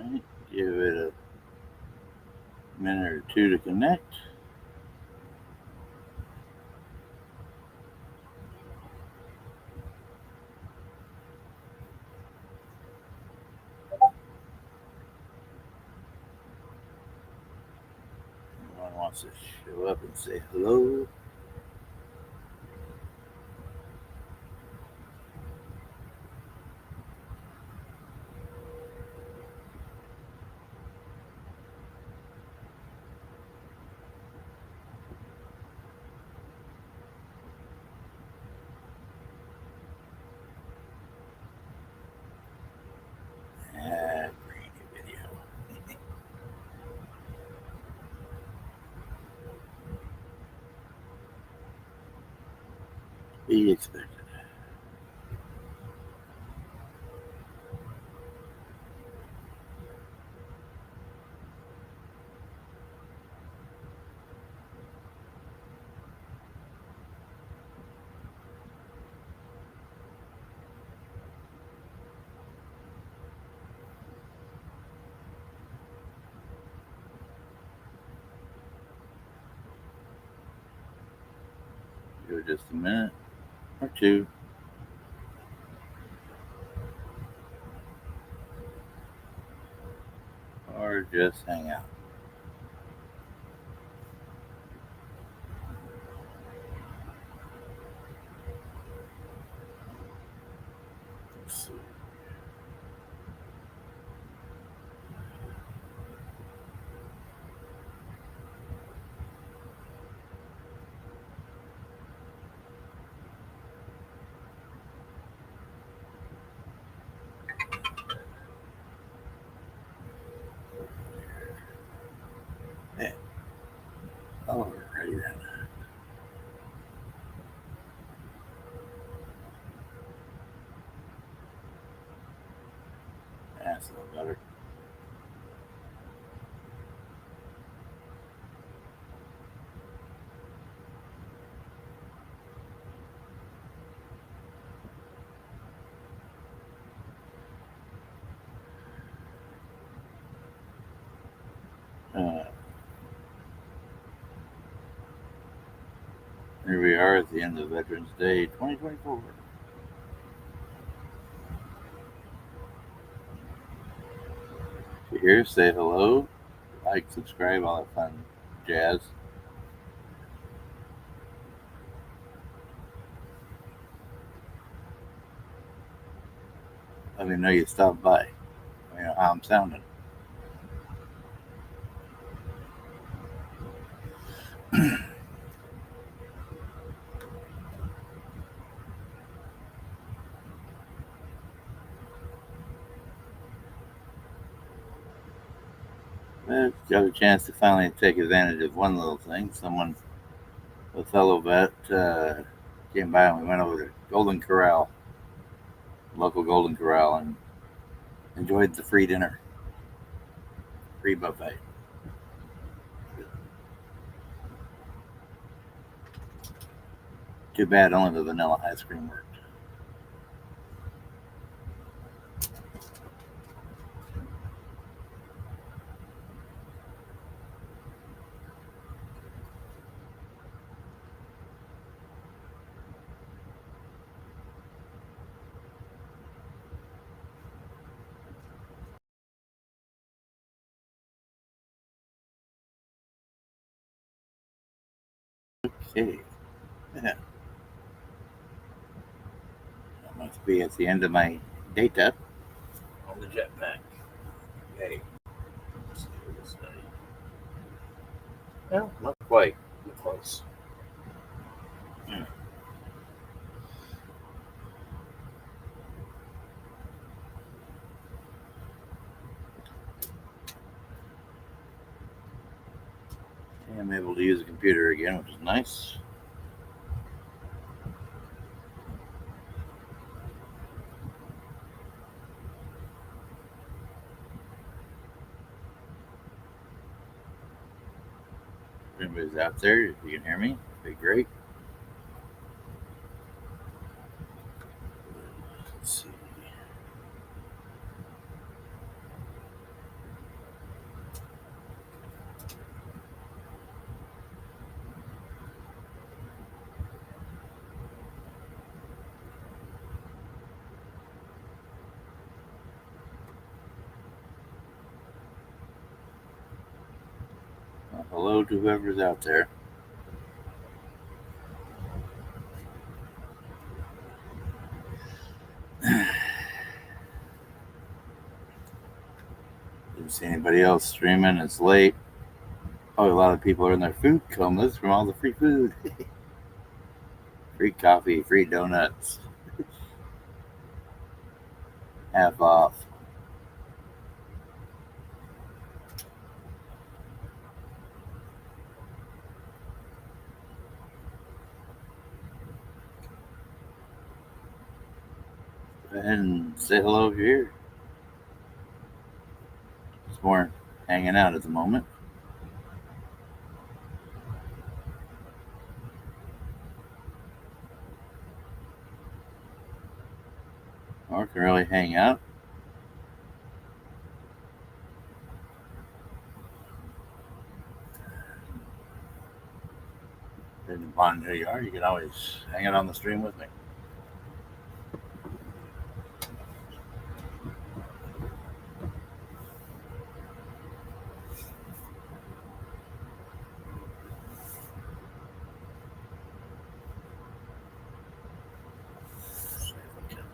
Right, give it a minute or two to connect. Everyone wants to show up and say hello. Brand new video. Be expected. Give it just a minute or two. Or just hang out. Let's see. Yeah. Alrighty then. That's a little better. Here we are at the end of Veterans Day 2024. If you're here, say hello, like, subscribe, all that fun jazz. Let me know you stopped by. Let me know how I'm sounding. Got a chance to finally take advantage of one little thing. A fellow vet, came by and we went over to Golden Corral, local Golden Corral, and enjoyed the free dinner, free buffet. Too bad only the vanilla ice cream worked. Okay. Yeah. That must be at the end of my data on the jetpack. Okay. Let's see what this day. Well, not quite, but close. I'm able to use the computer again, which is nice. If anybody's out there, if you can hear me, it'd be great. Let's see. hello to whoever's out there. Didn't see anybody else streaming. It's late. Probably a lot of people are in their food comas from all the free food. Free coffee, free donuts, half off. Go ahead and say hello if you're here. It's more hanging out at the moment. Or can really hang out. Depending upon who you are, you can always hang out on the stream with me.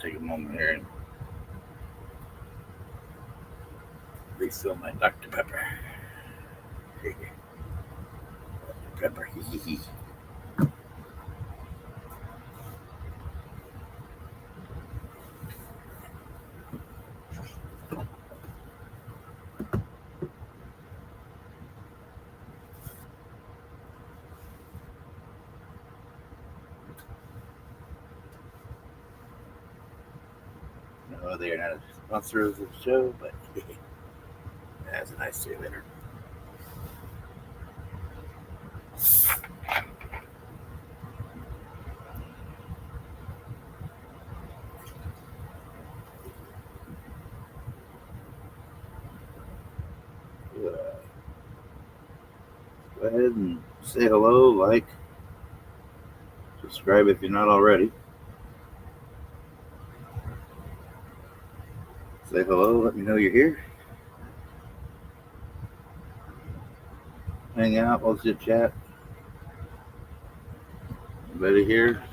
Take a moment here and refill my Dr. Pepper. Dr. Pepper, hee hee. No, they are not a sponsor of the show, but that's a nice day later. Go ahead and say hello, like, subscribe if you're not already. Say hello, let me know you're here. Hang out, let's just chat. Anybody here?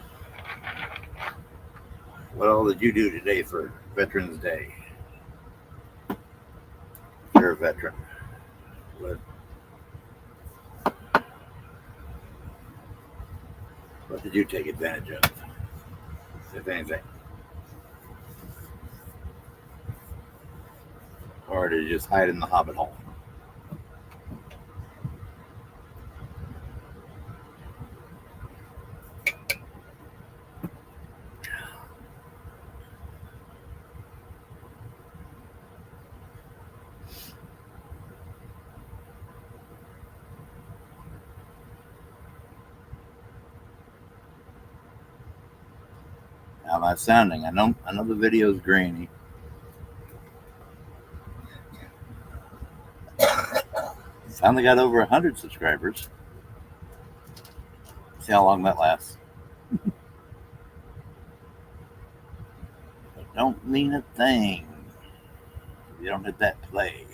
What all did you do today for Veterans Day? You're a veteran. What did you take advantage of, if anything? Or did you just hide in the hobbit hole? How am I sounding? I know the video's grainy. Finally got over 100 subscribers. See how long that lasts. It don't mean a thing if you don't hit that play.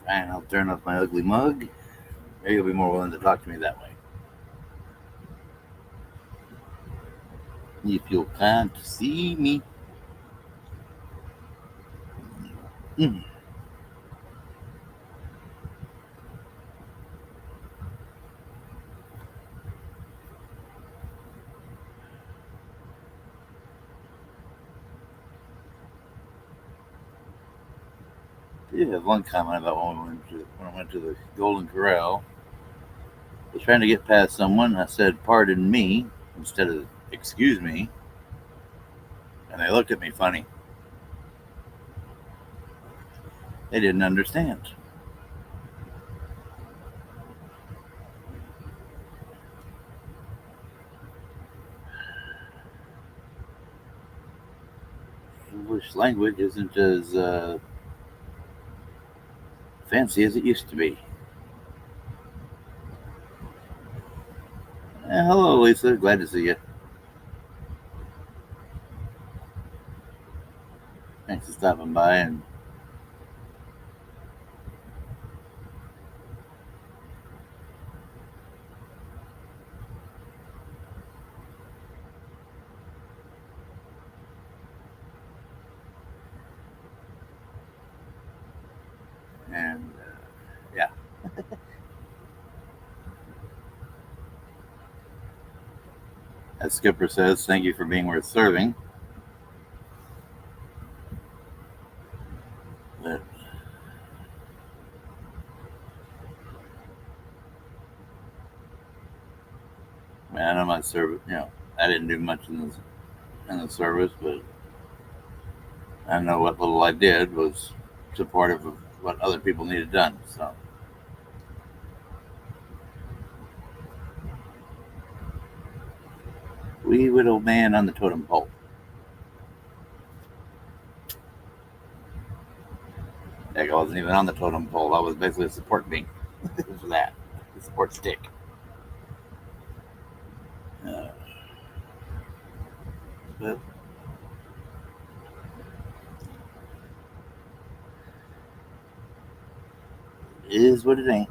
Fine, I'll turn off my ugly mug. Maybe you'll be more willing to talk to me that way. If you can't see me. Mm. I did have one comment about when I went to the Golden Corral. I was trying to get past someone. I said, "Pardon me," instead of "excuse me," and they looked at me funny. They didn't understand. English language isn't as fancy as it used to be. Hello, Lisa. Glad to see you. Thanks for stopping by. And yeah. As Skipper says, thank you for being worth serving. But, man, I'm not service. I didn't do much in the service, but I know what little I did was supportive of what other people needed done. So, wee little man on the totem pole. Heck, I wasn't even on the totem pole. I was basically a support beam for that, a support stick. But it is what it ain't.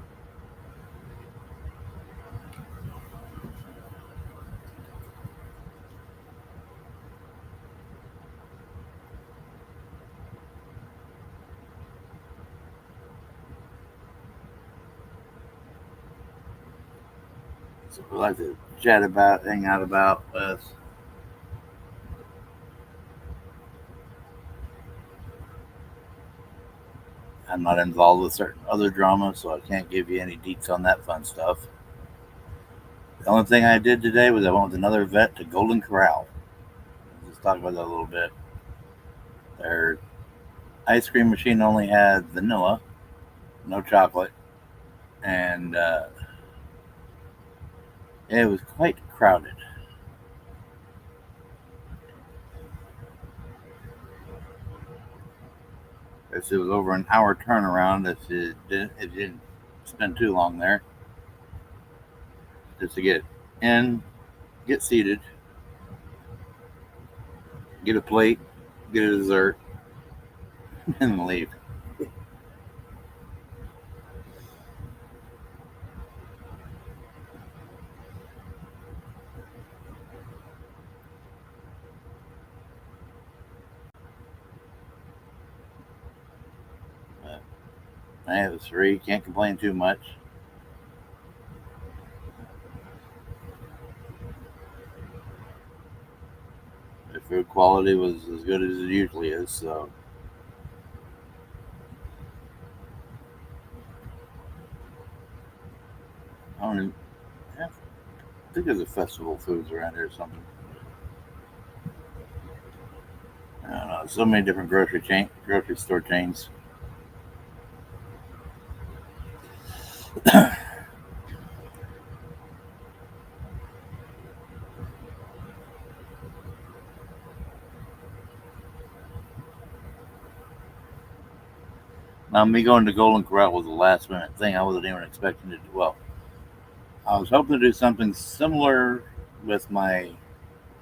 So we like to chat about, hang out about with. I'm not involved with certain other drama, so I can't give you any deets on that fun stuff. The only thing I did today was I went with another vet to Golden Corral. Let's talk about that a little bit. Their ice cream machine only had vanilla, no chocolate, and it was quite crowded. It was over an hour turnaround if it didn't spend too long there, just to get in, get seated, get a plate, get a dessert, and leave. But I have 3, can't complain too much. The food quality was as good as it usually is, so I don't even, I think there's a festival of foods around here or something. I don't know. So many different grocery store chains. Now, me going to Golden Corral was a last minute thing. I wasn't even expecting to do well. I was hoping to do something similar with my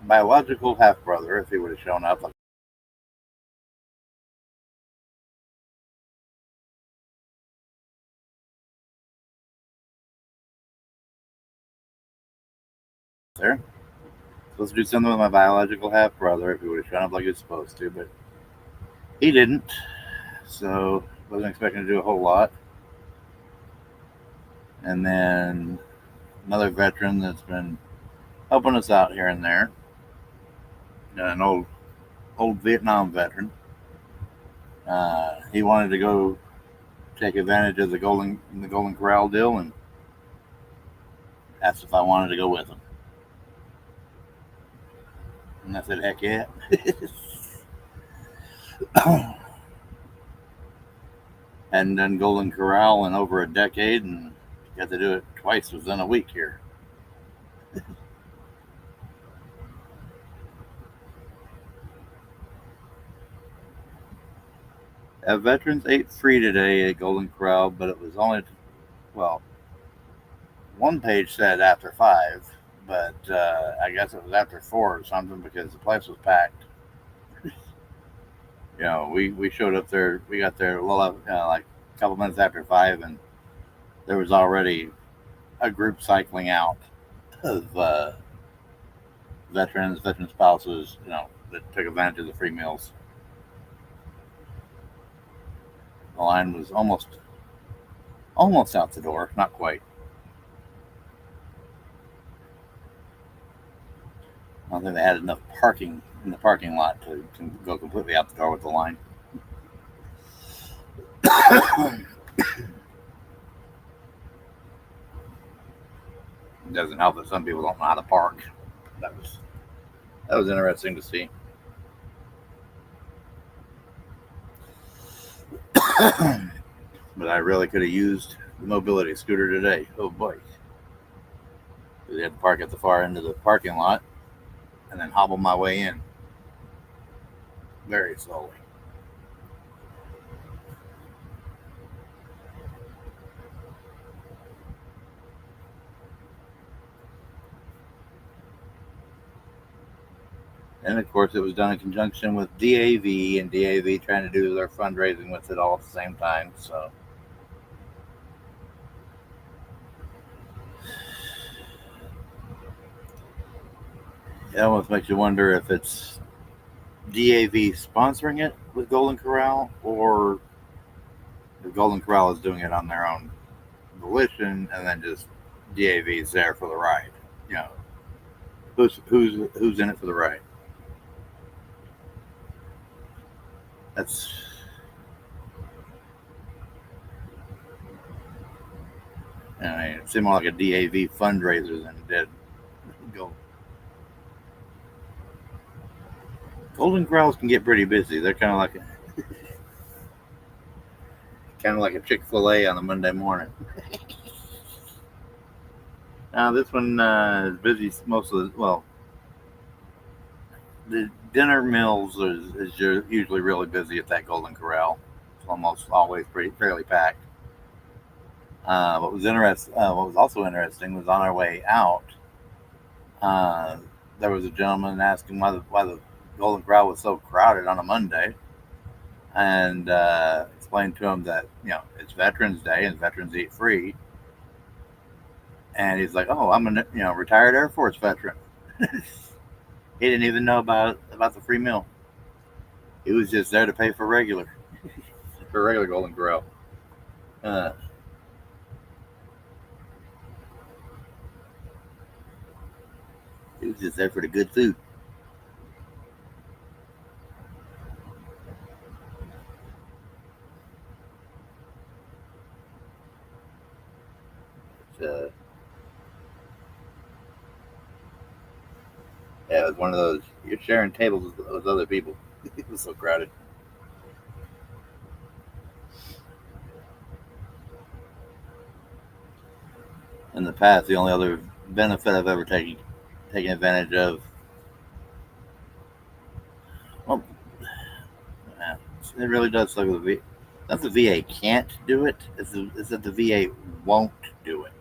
biological half brother if he would have shown up. Like there. Supposed to do something with my biological half brother if he would have shown up like he was supposed to, but he didn't. So wasn't expecting to do a whole lot. And then another veteran that's been helping us out here and there, an old Vietnam veteran. He wanted to go take advantage of the Golden Corral deal and asked if I wanted to go with him. And I said, heck yeah. Hadn't done Golden Corral in over a decade and got to do it twice within a week here. Veterans ate free today at Golden Corral, but it was only, well, one page said after 5, but I guess it was after 4 or something because the place was packed. We showed up there. We got there like a couple minutes after 5, and there was already a group cycling out of veteran spouses, that took advantage of the free meals. The line was almost out the door, not quite. I don't think they had enough parking in the parking lot to go completely out the door with the line. It doesn't help that some people don't know how to park. That was interesting to see. But I really could have used the mobility scooter today. Oh boy. They had to park at the far end of the parking lot and then hobble my way in very slowly. And of course, it was done in conjunction with DAV, and DAV trying to do their fundraising with it all at the same time. So, it almost makes you wonder if it's DAV sponsoring it with Golden Corral, or if Golden Corral is doing it on their own volition, and then just DAV is there for the ride. You know, who's in it for the ride? That's it seemed more like a DAV fundraiser than it did Golden Corrals can get pretty busy. They're kind of like a Chick-fil-A on a Monday morning. Now this one is busy most of the dinner meals is usually really busy at that Golden Corral. It's almost always fairly packed. What was also interesting was on our way out, there was a gentleman asking why the Golden Corral was so crowded on a Monday, and explained to him that it's Veterans Day and veterans eat free. And he's like, "Oh, I'm a retired Air Force veteran." He didn't even know about the free meal. He was just there to pay for regular Golden Corral. He was just there for the good food. Uh, yeah, it was one of those, you're sharing tables with other people. It was so crowded. In the past, the only other benefit I've ever taken advantage of, well, it really does suck with the VA. Not the VA can't do it; it's that the VA won't do it.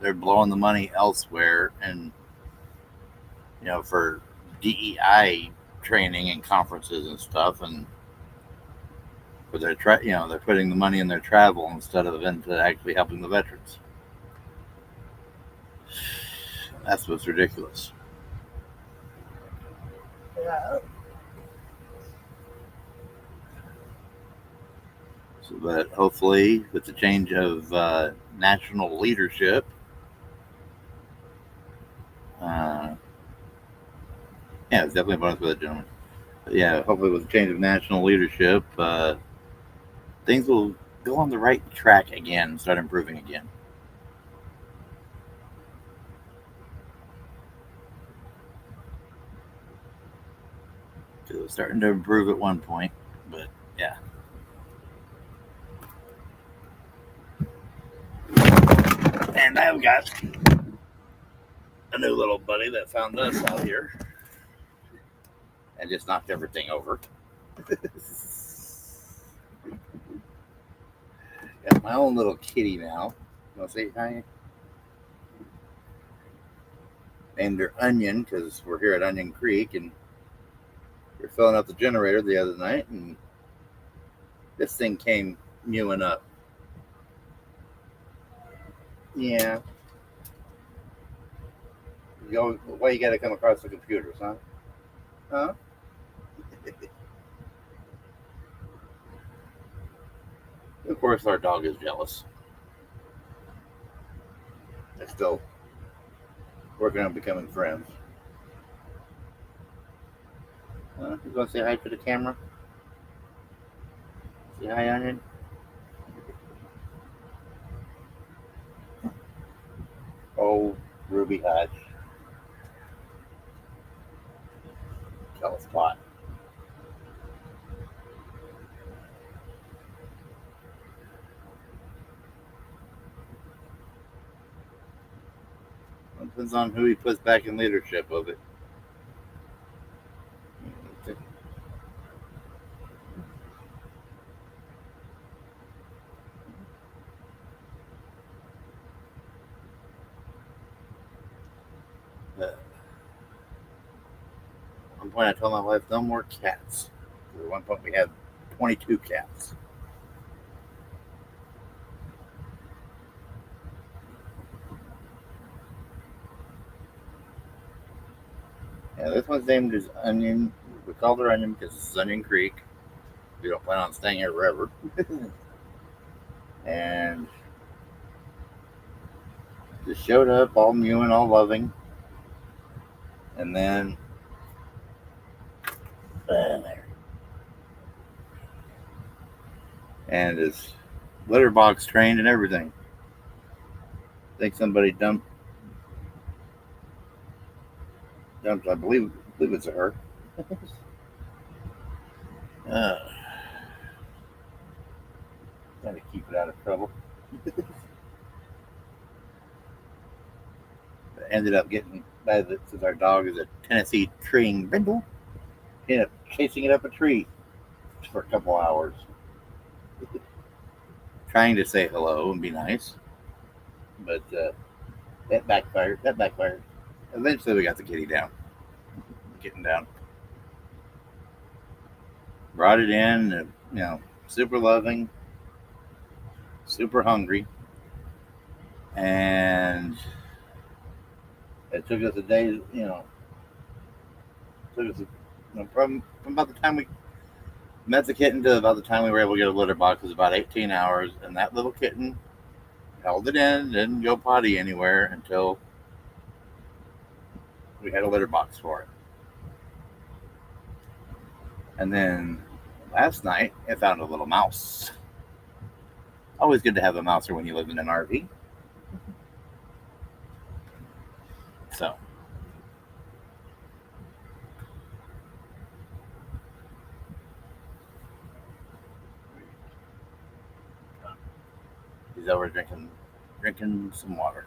They're blowing the money elsewhere, and for DEI training and conferences and stuff, and for their they're putting the money in their travel instead of into actually helping the veterans. That's what's ridiculous. Yeah. So, but hopefully, with the change of national leadership, yeah, it's definitely a bonus for that gentleman. But yeah, hopefully, with the change of national leadership, things will go on the right track again and start improving again. It was starting to improve at one point, but yeah. And I've got a new little buddy that found us out here. and just knocked everything over. Got my own little kitty now. Want to say hi? Named her Onion because we're here at Onion Creek, and we're filling up the generator the other night, and this thing came mewing up. Yeah. Why you got to come across the computers, huh? Huh? Of course, our dog is jealous. They're still working on becoming friends. You gonna say hi to the camera? Say hi, Onion. Oh, Ruby Hutch. Jealous spot. Depends on who he puts back in leadership of it. At one point, I told my wife, no more cats. At one point, we had 22 cats. Yeah, this one's named is Onion. We called her Onion because this is Onion Creek. We don't plan on staying here forever. And just showed up all mewing, all loving. And then there. And is litter box trained and everything. I think somebody dumped, I believe it's a her. Trying to keep it out of trouble. Ended up getting since our dog is a Tennessee treeing brindle, ended up chasing it up a tree for a couple hours, trying to say hello and be nice, but that backfired. Eventually, we got the kitten down. Brought it in, super loving, super hungry, and it took us a day, from about the time we met the kitten to about the time we were able to get a litter box was about 18 hours, and that little kitten held it in, didn't go potty anywhere until we had a litter box for it. And then last night, it found a little mouse. Always good to have a mouser when you live in an RV. So, he's over drinking some water.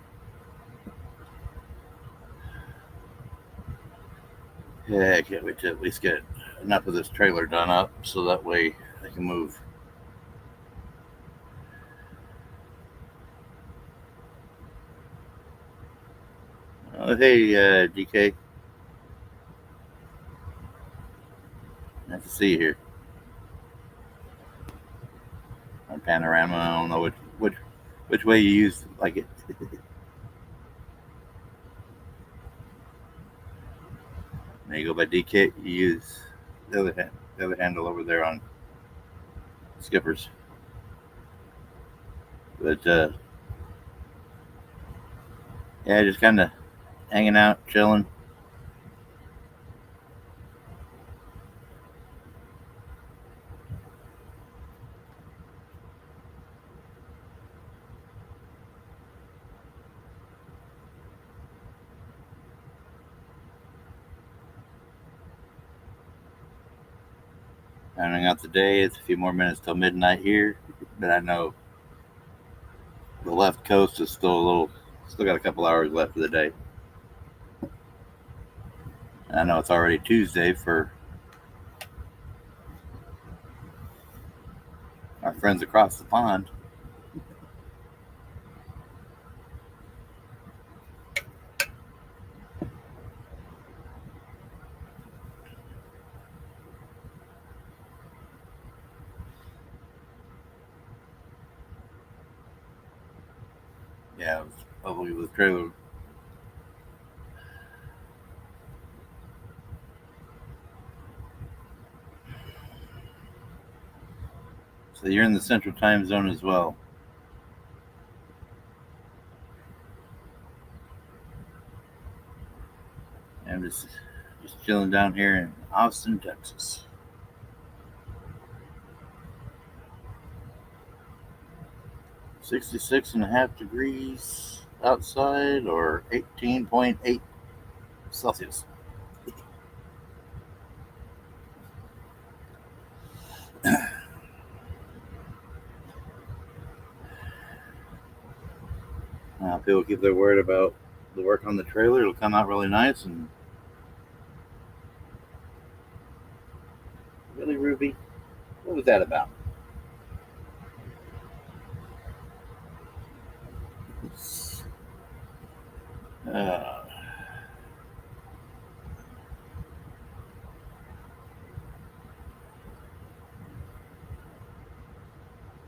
Yeah, I can't wait to at least get enough of this trailer done up so that way I can move. Hey, DK. Nice to see you here. On Panorama, I don't know which way you use like it. There you go by DK. You use the other handle over there on Skippers. But yeah, just kind of hanging out, chilling. Rounding out the day. It's a few more minutes till midnight here, but I know the left coast is still got a couple hours left of the day. I know it's already Tuesday for friends across the pond. Yeah, it was probably with trailer. So you're in the central time zone as well. I'm just chilling down here in Austin, Texas. 66.5 degrees outside, or 18.8 Celsius. People keep their word about the work on the trailer. It'll come out really nice. And really, Ruby, what was that about?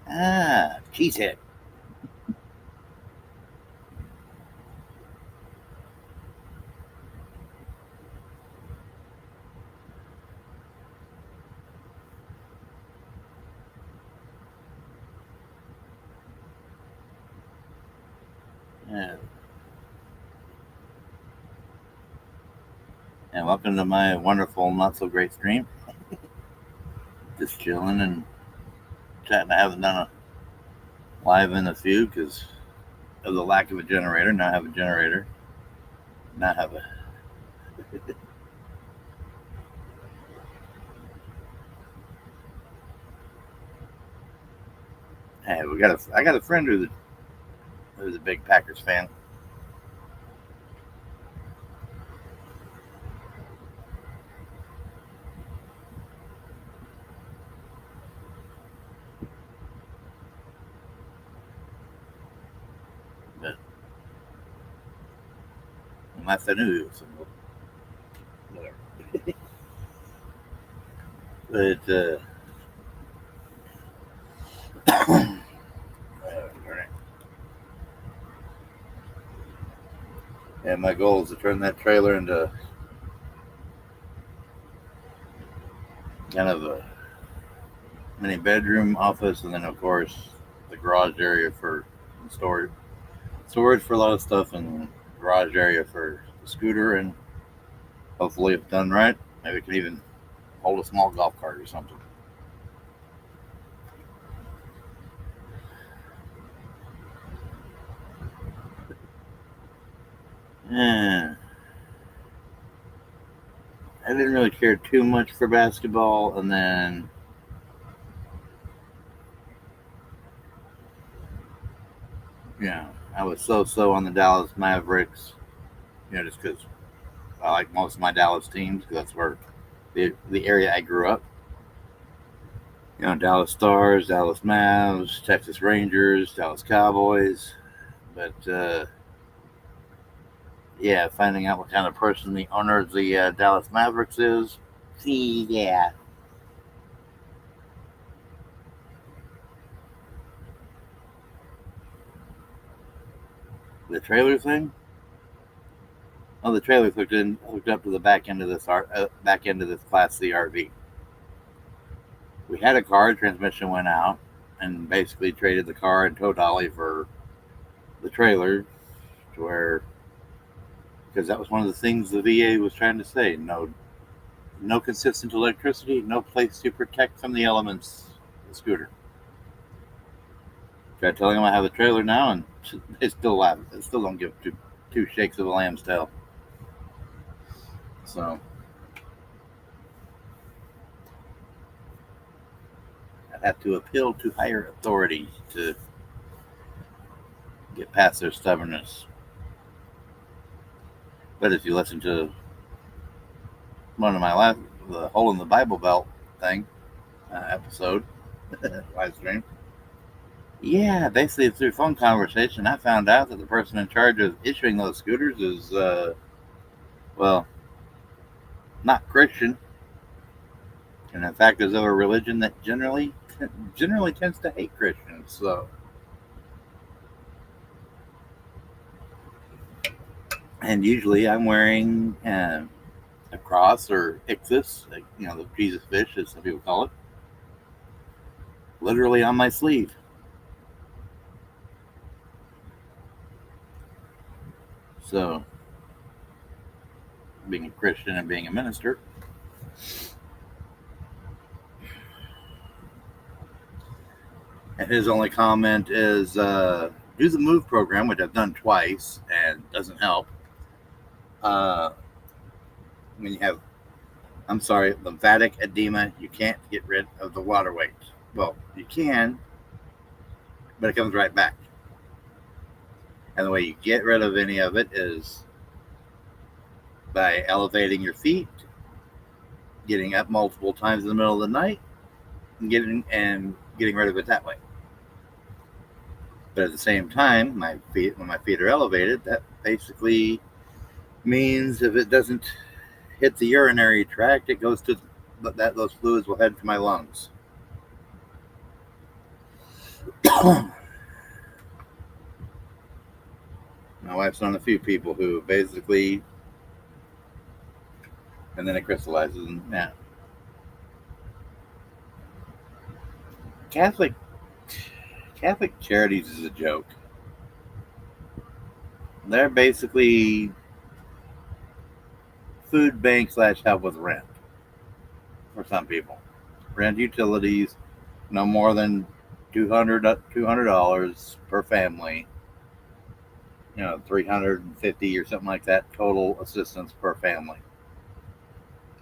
Uh, cheesehead. Yeah. And welcome to my wonderful, not so great stream. Just chilling and chatting. I haven't done a live in a few because of the lack of a generator. Now I have a generator. Now I have a. Hey, I got a friend who's a big Packers fan. But unless I knew he was single. Whatever. But and my goal is to turn that trailer into kind of a mini bedroom, office, and then of course the garage area for storage for a lot of stuff, and garage area for the scooter, and hopefully if done right, maybe it can even hold a small golf cart or something. Yeah. I didn't really care too much for basketball, and then I was so on the Dallas Mavericks, just because I like most of my Dallas teams, because that's where the area I grew up. Dallas Stars, Dallas Mavs, Texas Rangers, Dallas Cowboys. But finding out what kind of person the owner of the Dallas Mavericks is. See, yeah. The trailer thing. Oh, the trailer's hooked up to the back end of this Class C RV. We had a car, transmission went out, and basically traded the car and tow dolly for the trailer, to where, because that was one of the things the VA was trying to say: no consistent electricity, no place to protect from the elements. The scooter. Tried telling them I have a trailer now, and they still laugh. They still don't give two shakes of a lamb's tail. So I'd have to appeal to higher authority to get past their stubbornness. But if you listen to one of my the Hole in the Bible Belt thing episode, live stream, Yeah, basically through phone conversation, I found out that the person in charge of issuing those scooters is, well, not Christian, and in fact is of a religion that generally tends to hate Christians. So, and usually I'm wearing a cross or ixus, the Jesus fish, as some people call it, literally on my sleeve. So, being a Christian and being a minister, and his only comment is, do the move program, which I've done twice and doesn't help. Uh, when you have, I'm sorry, lymphatic edema, you can't get rid of the water weight. Well, you can, but it comes right back. And the way you get rid of any of it is by elevating your feet, getting up multiple times in the middle of the night, and getting rid of it that way. But at the same time, when my feet are elevated, that basically means if it doesn't hit the urinary tract, it goes to those fluids will head to my lungs. My wife's known a few people who basically, and then it crystallizes. And yeah, Catholic Catholic Charities is a joke. They're basically food bank slash help with rent for some people. Rent utilities, no more than $200 per family. 350 or something like that total assistance per family.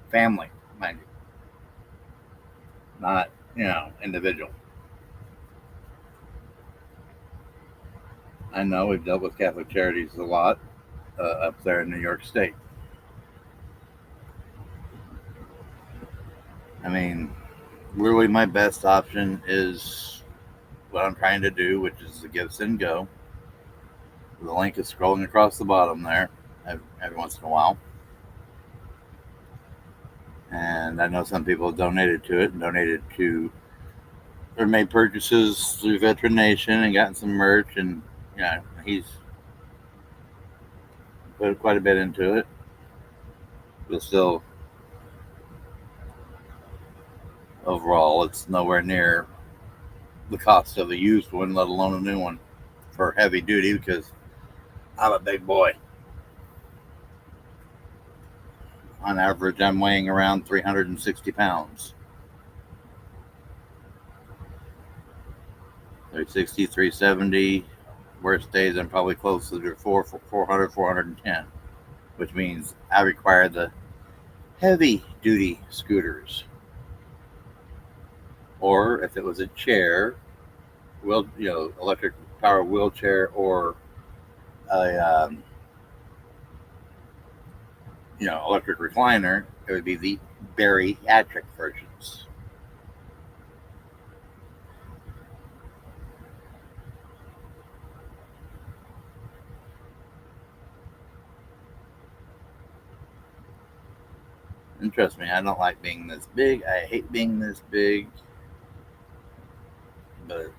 Family, mind you, not individual. I know we've dealt with Catholic Charities a lot up there in New York State. I mean, really, my best option is what I'm trying to do, which is the Give Send Go. The link is scrolling across the bottom there every once in a while. And I know some people have donated to it and donated to or made purchases through Veteran Nation and gotten some merch. And, he's put quite a bit into it. But still, overall, it's nowhere near the cost of a used one, let alone a new one for heavy duty because I'm a big boy. On average, I'm weighing around 360 pounds. 360, 370. Worst days, I'm probably closer to 400, 410, which means I require the heavy duty scooters. Or if it was a chair, electric power wheelchair, or a electric recliner, it would be the bariatric versions. And trust me, I don't like being this big. I hate being this big. But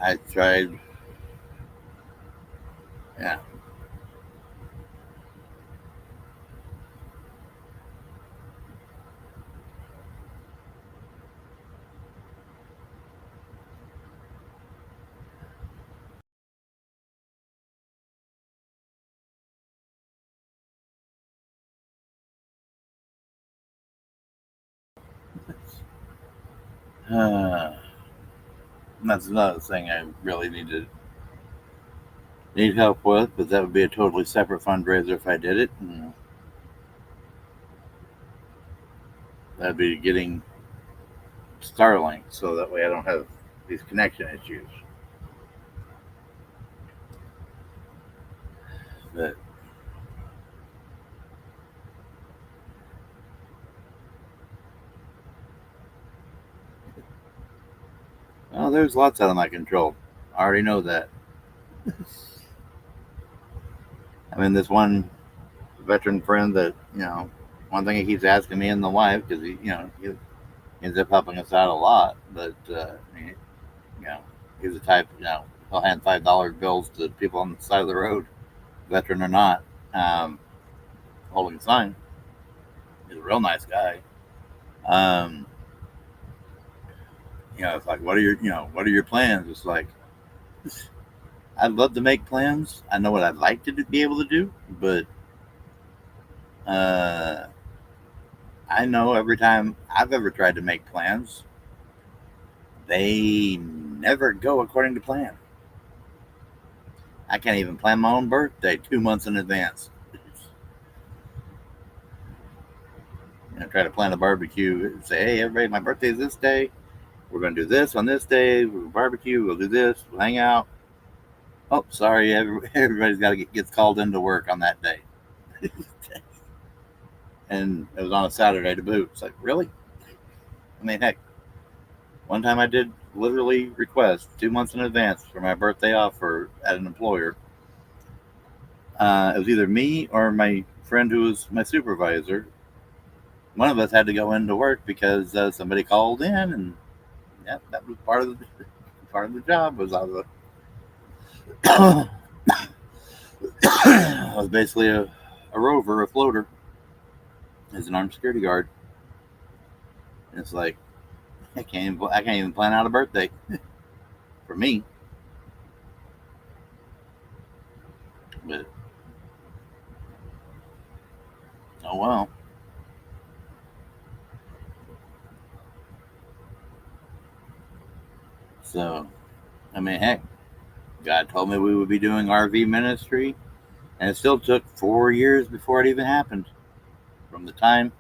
I tried. Yeah. Uh, that's another thing I really need help with, but that would be a totally separate fundraiser if I did it. And that'd be getting Starlink, so that way I don't have these connection issues. But Oh, there's lots out of my control. I already know that. I mean, this one veteran friend that, one thing he keeps asking me and the wife, because he ends up helping us out a lot, but, you know, he's the type, he'll hand $5 bills to people on the side of the road, veteran or not, um, holding a sign. He's a real nice guy. Um, it's like, what are your plans? It's like, I'd love to make plans. I know what I'd like to be able to do, but uh, I know every time I've ever tried to make plans, they never go according to plan. I can't even plan my own birthday 2 months in advance. Try to plan a barbecue and say, hey, everybody, my birthday's this day. We're going to do this on this day. We'll barbecue. We'll do this. We'll hang out. Oh, sorry, everybody's got to gets called into work on that day. And it was on a Saturday to boot. It's like, really? I mean, heck, one time I did literally request 2 months in advance for my birthday off at an employer. It was either me or my friend who was my supervisor. One of us had to go into work because somebody called in, and yeah, that was part of the job. Was I was basically a rover, a floater, as an armed security guard. And it's like I can't even plan out a birthday for me. But oh well. So I mean, heck, God told me we would be doing RV ministry, and it still took 4 years before it even happened. From the time,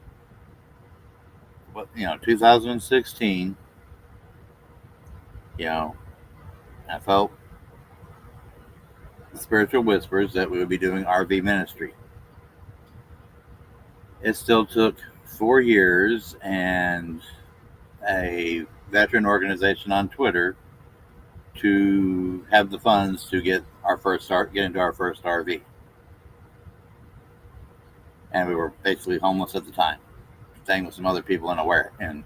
2016, you know, I felt the spiritual whispers that we would be doing RV ministry. It still took 4 years and a veteran organization on Twitter to have the funds to get into our first RV. And we were basically homeless at the time, staying with some other people in an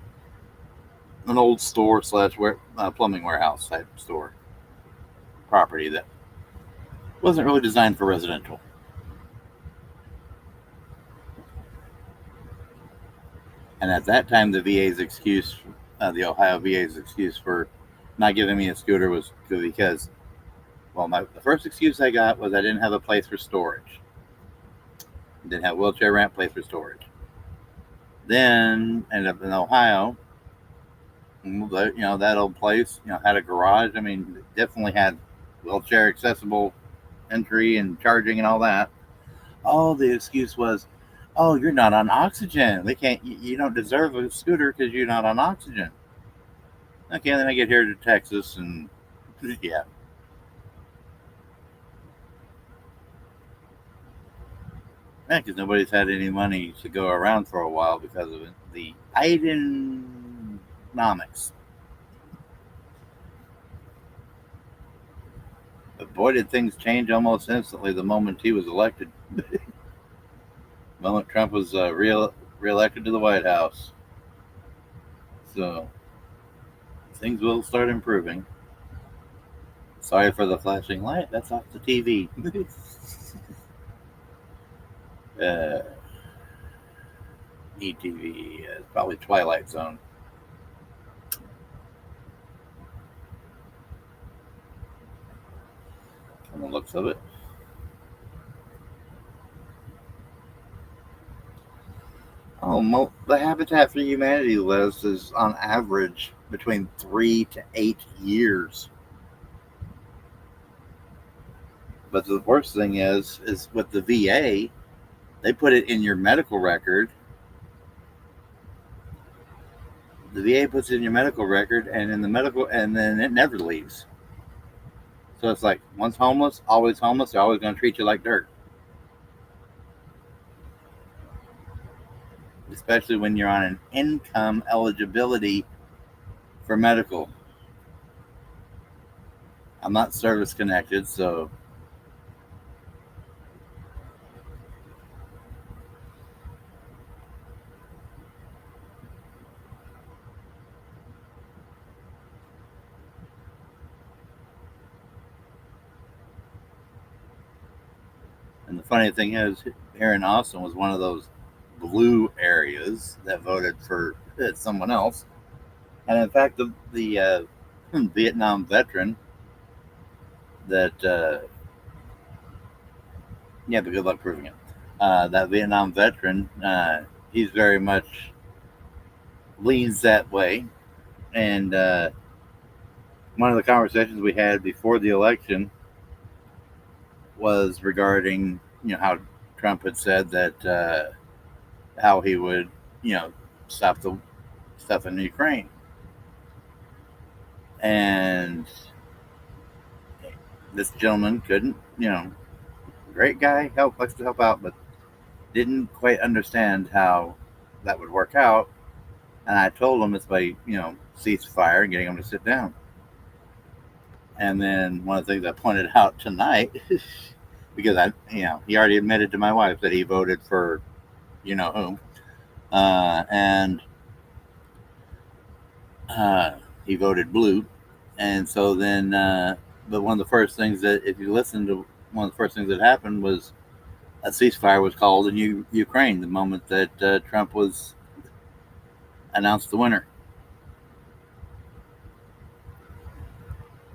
old store slash plumbing warehouse type store property that wasn't really designed for residential. And at that time, the Ohio VA's excuse for not giving me a scooter was because, well, the first excuse I got was I didn't have a place for storage. Didn't have a wheelchair ramp, place for storage. Then ended up in Ohio. That old place, had a garage. I mean, definitely had wheelchair accessible entry and charging and all that. Oh, the excuse was, oh, you're not on oxygen. They can't. You don't deserve a scooter because you're not on oxygen. Okay, then I get here to Texas, and yeah. Yeah, because nobody's had any money to go around for a while because of the Bidenomics. But boy, did things change almost instantly the moment he was elected. The moment Trump was reelected to the White House. So things will start improving. Sorry for the flashing light. That's off the TV. uh, ETV. It's probably Twilight Zone. From the looks of it. Oh, the Habitat for Humanity list is on average between 3 to 8 years. But the worst thing is with the VA, they put it in your medical record. The VA puts it in your medical record, and then it never leaves. So it's like once homeless, always homeless. They're always going to treat you like dirt, especially when you're on an income eligibility for medical. I'm not service connected, so and the funny thing is, here in Austin was one of those blue areas that voted for someone else. And in fact, the Vietnam veteran that yeah, but good luck proving it. That Vietnam veteran, he's very much leans that way. And one of the conversations we had before the election was regarding how Trump had said that how he would stop the stuff in Ukraine, and this gentleman couldn't, great guy, likes to help out, but didn't quite understand how that would work out. And I told him it's by ceasefire and getting him to sit down. And then one of the things I pointed out tonight, because he already admitted to my wife that he voted for whom, and uh, he voted blue. And so then, but one of the first things that, if you listen to one of the first things that happened was a ceasefire was called in Ukraine the moment that Trump was announced the winner.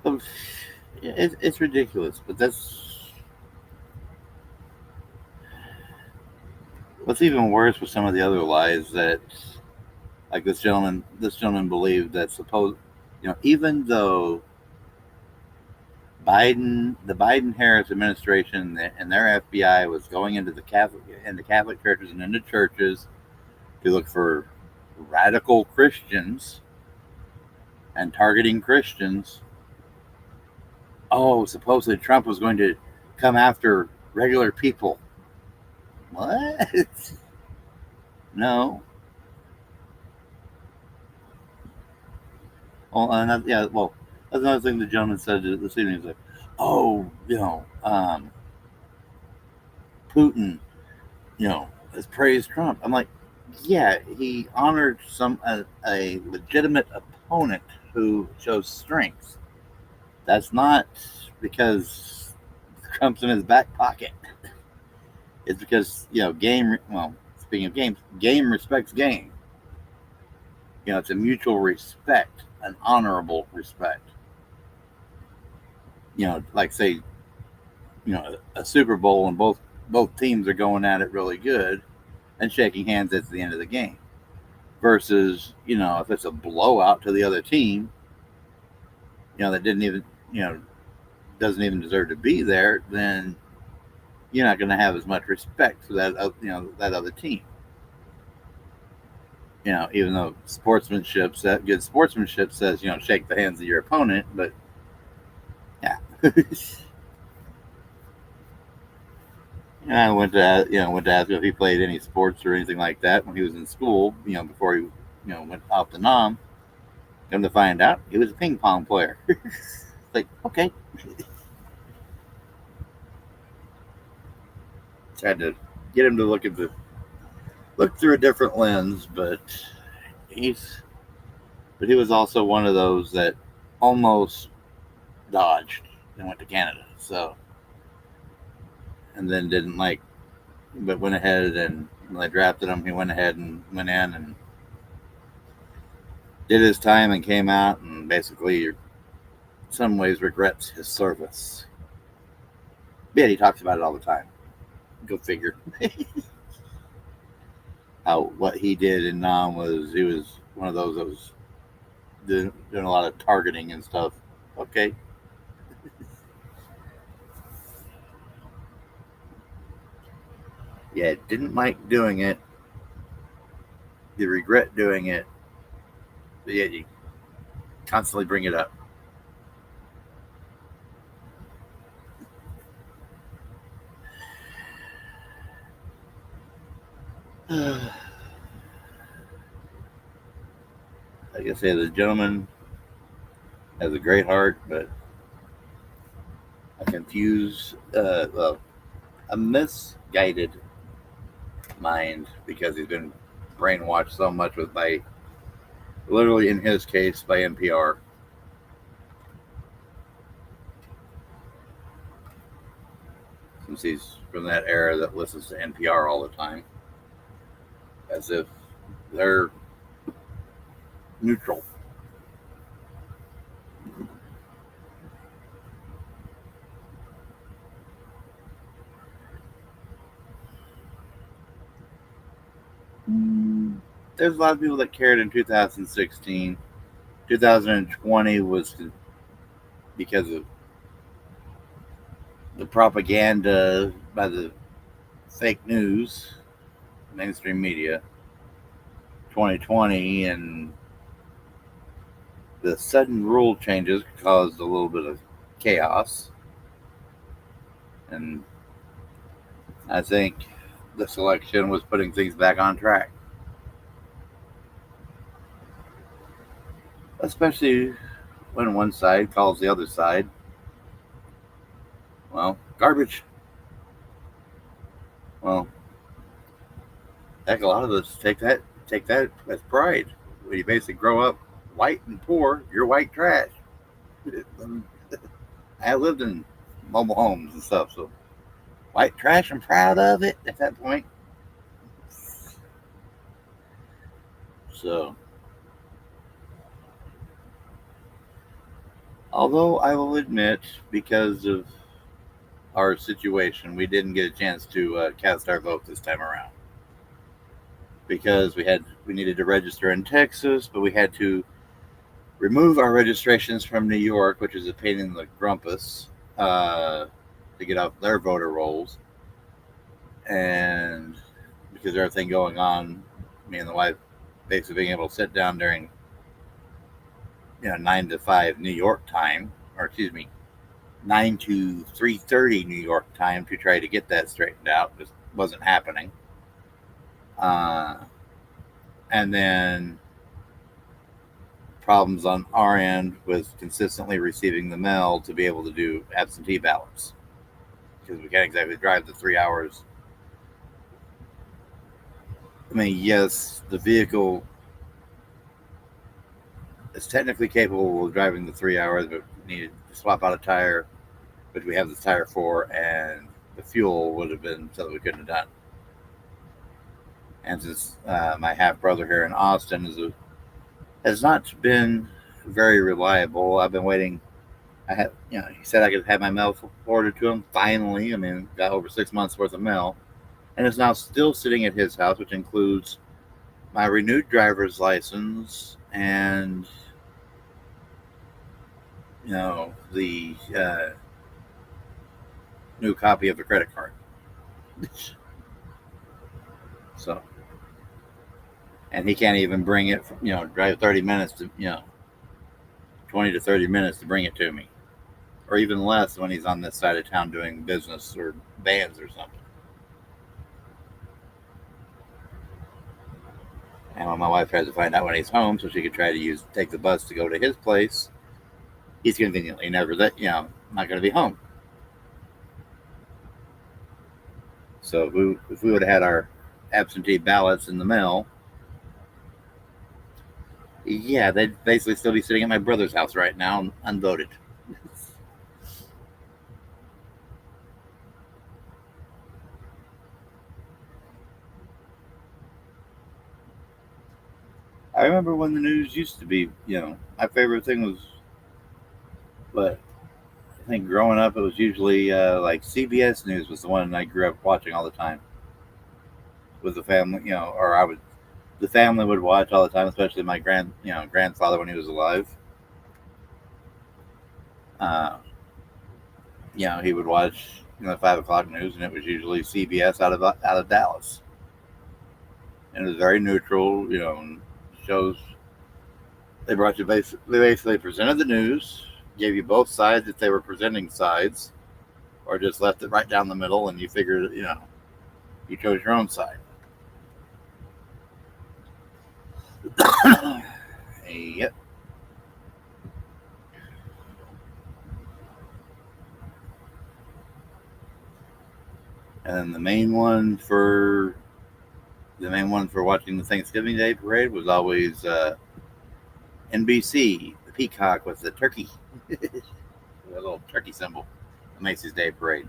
So, it's ridiculous, but that's what's even worse with some of the other lies that, like this gentleman believed that even though the Biden Harris administration and their FBI was going into Catholic churches and into churches to look for radical Christians and targeting Christians. Oh, supposedly Trump was going to come after regular people. What? No. Well, yeah. Well, that's another thing the gentleman said this evening. He's like, "Oh, Putin, has praised Trump." I'm like, "Yeah, he honored a legitimate opponent who shows strength. That's not because Trump's in his back pocket. It's because game. Well, speaking of games, game respects game. It's a mutual respect, an honorable respect. Like say, a Super Bowl and both teams are going at it really good and shaking hands at the end of the game. Versus, if it's a blowout to the other team, that didn't even, doesn't even deserve to be there, then you're not going to have as much respect for that other team. Even though good sportsmanship says, shake the hands of your opponent, but yeah. I went to ask him if he played any sports or anything like that when he was in school. Before he went off to Nam. Come to find out, he was a ping pong player. Like, okay. Tried to get him to look through a different lens, but he's but he was also one of those that almost dodged and went to Canada. So, and then didn't but went ahead, and when they drafted him, he went ahead and went in and did his time and came out and basically, in some ways, regrets his service. Yeah, he talks about it all the time. Go figure. How what he did in Nam was he was one of those that was doing a lot of targeting and stuff. Okay. Yeah, didn't like doing it. You regret doing it, but yet you constantly bring it up. Like I say, the gentleman has a great heart, but a confused, a misguided mind because he's been brainwashed so much literally in his case, by NPR. Since he's from that era that listens to NPR all the time, as if they're neutral. There's a lot of people that cared in 2016. 2020 was because of the propaganda by the fake news, mainstream media. 2020 and the sudden rule changes caused a little bit of chaos. And I think this election was putting things back on track. Especially when one side calls the other side, well, garbage. Well, heck, a lot of us take that as pride. When you basically grow up white and poor, you're white trash. I lived in mobile homes and stuff, so white trash, I'm proud of it at that point. So, although I will admit, because of our situation, we didn't get a chance to cast our vote this time around because we needed to register in Texas, but we had to remove our registrations from New York, which is a pain in the grumpus, to get off their voter rolls, and because of everything going on, me and the wife basically being able to sit down during 9 to 5 New York time, or excuse me, 9 to 3:30 New York time to try to get that straightened out. Just wasn't happening. Uh, and then problems on our end with consistently receiving the mail to be able to do absentee ballots because we can't exactly drive the 3 hours. I mean, yes, the vehicle is technically capable of driving the 3 hours, but we needed to swap out a tire, which we have the tire for, and the fuel would have been something we couldn't have done. And since my half brother here in Austin has not been very reliable, I've been waiting. He said I could have my mail forwarded to him. Finally, I mean, got over 6 months worth of mail, and it's now still sitting at his house, which includes my renewed driver's license and the new copy of the credit card. So, and he can't even bring it. Drive 30 minutes to 20 to 30 minutes to bring it to me, or even less when he's on this side of town doing business or bands or something. And when my wife tries to find out when he's home so she could try to take the bus to go to his place, he's conveniently never not going to be home. So if we would have had our absentee ballots in the mail, yeah, they'd basically still be sitting at my brother's house right now, unvoted. I remember when the news used to be, my favorite thing was, but I think growing up it was usually like CBS News was the one I grew up watching all the time with the family, or the family would watch all the time, especially my grandfather when he was alive. Uh, he would watch 5 o'clock news, and it was usually CBS out of Dallas, and it was very neutral. Shows they basically presented the news, gave you both sides if they were presenting sides, or just left it right down the middle, and you figured you chose your own side. Yep. And the main one for watching the Thanksgiving Day parade was always NBC, the peacock with the turkey, the little turkey symbol, the Macy's Day Parade.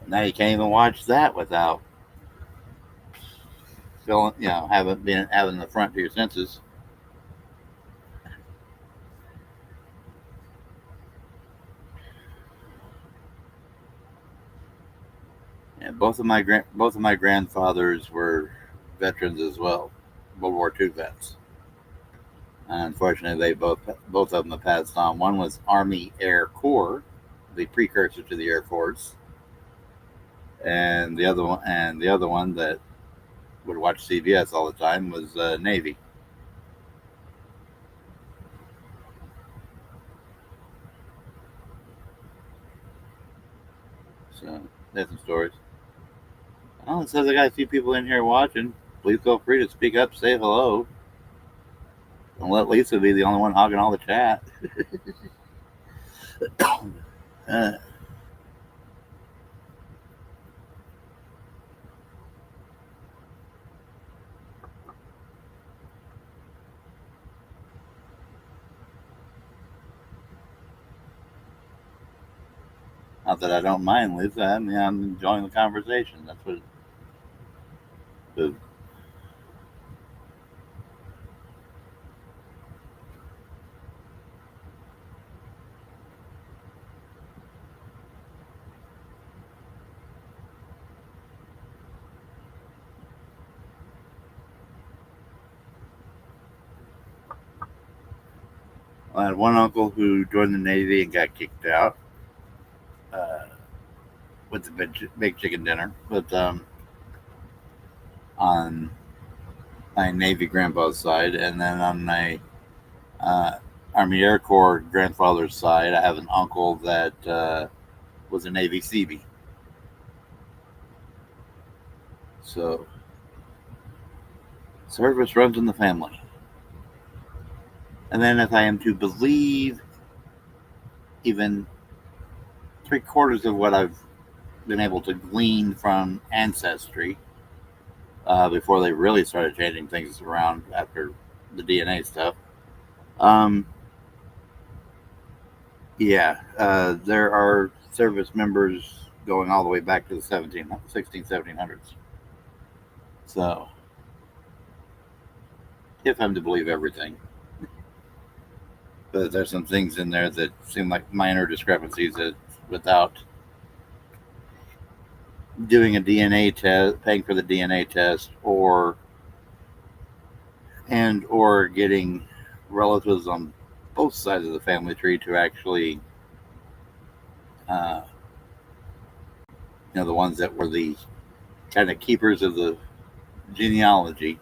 Now you can't even watch that without feeling, having the front to your senses. And both of my grandfathers were veterans as well, World War II vets. And unfortunately, they both of them have passed on. One was Army Air Corps, the precursor to the Air Force, and the other one that would watch CBS all the time was Navy. So there's some stories. Oh, it says I got a few people in here watching. Please feel free to speak up, say hello. Don't let Lisa be the only one hogging all the chat. uh, Not that I don't mind, Lisa. I mean, I'm enjoying the conversation. That's what. The, I had one uncle who joined the Navy and got kicked out with the big chicken dinner. But on my Navy grandpa's side, and then on my uh, Army Air Corps grandfather's side, I have an uncle that was a Navy Seabee. So service runs in the family. And then, if I am to believe, even 3/4 of what I've been able to glean from Ancestry before they really started changing things around after the DNA stuff. There are service members going all the way back to the 1700s. So, if I'm to believe everything. But there's some things in there that seem like minor discrepancies that without doing a DNA test, paying for the DNA test, or getting relatives on both sides of the family tree to actually, uh, the ones that were the kind of keepers of the genealogy.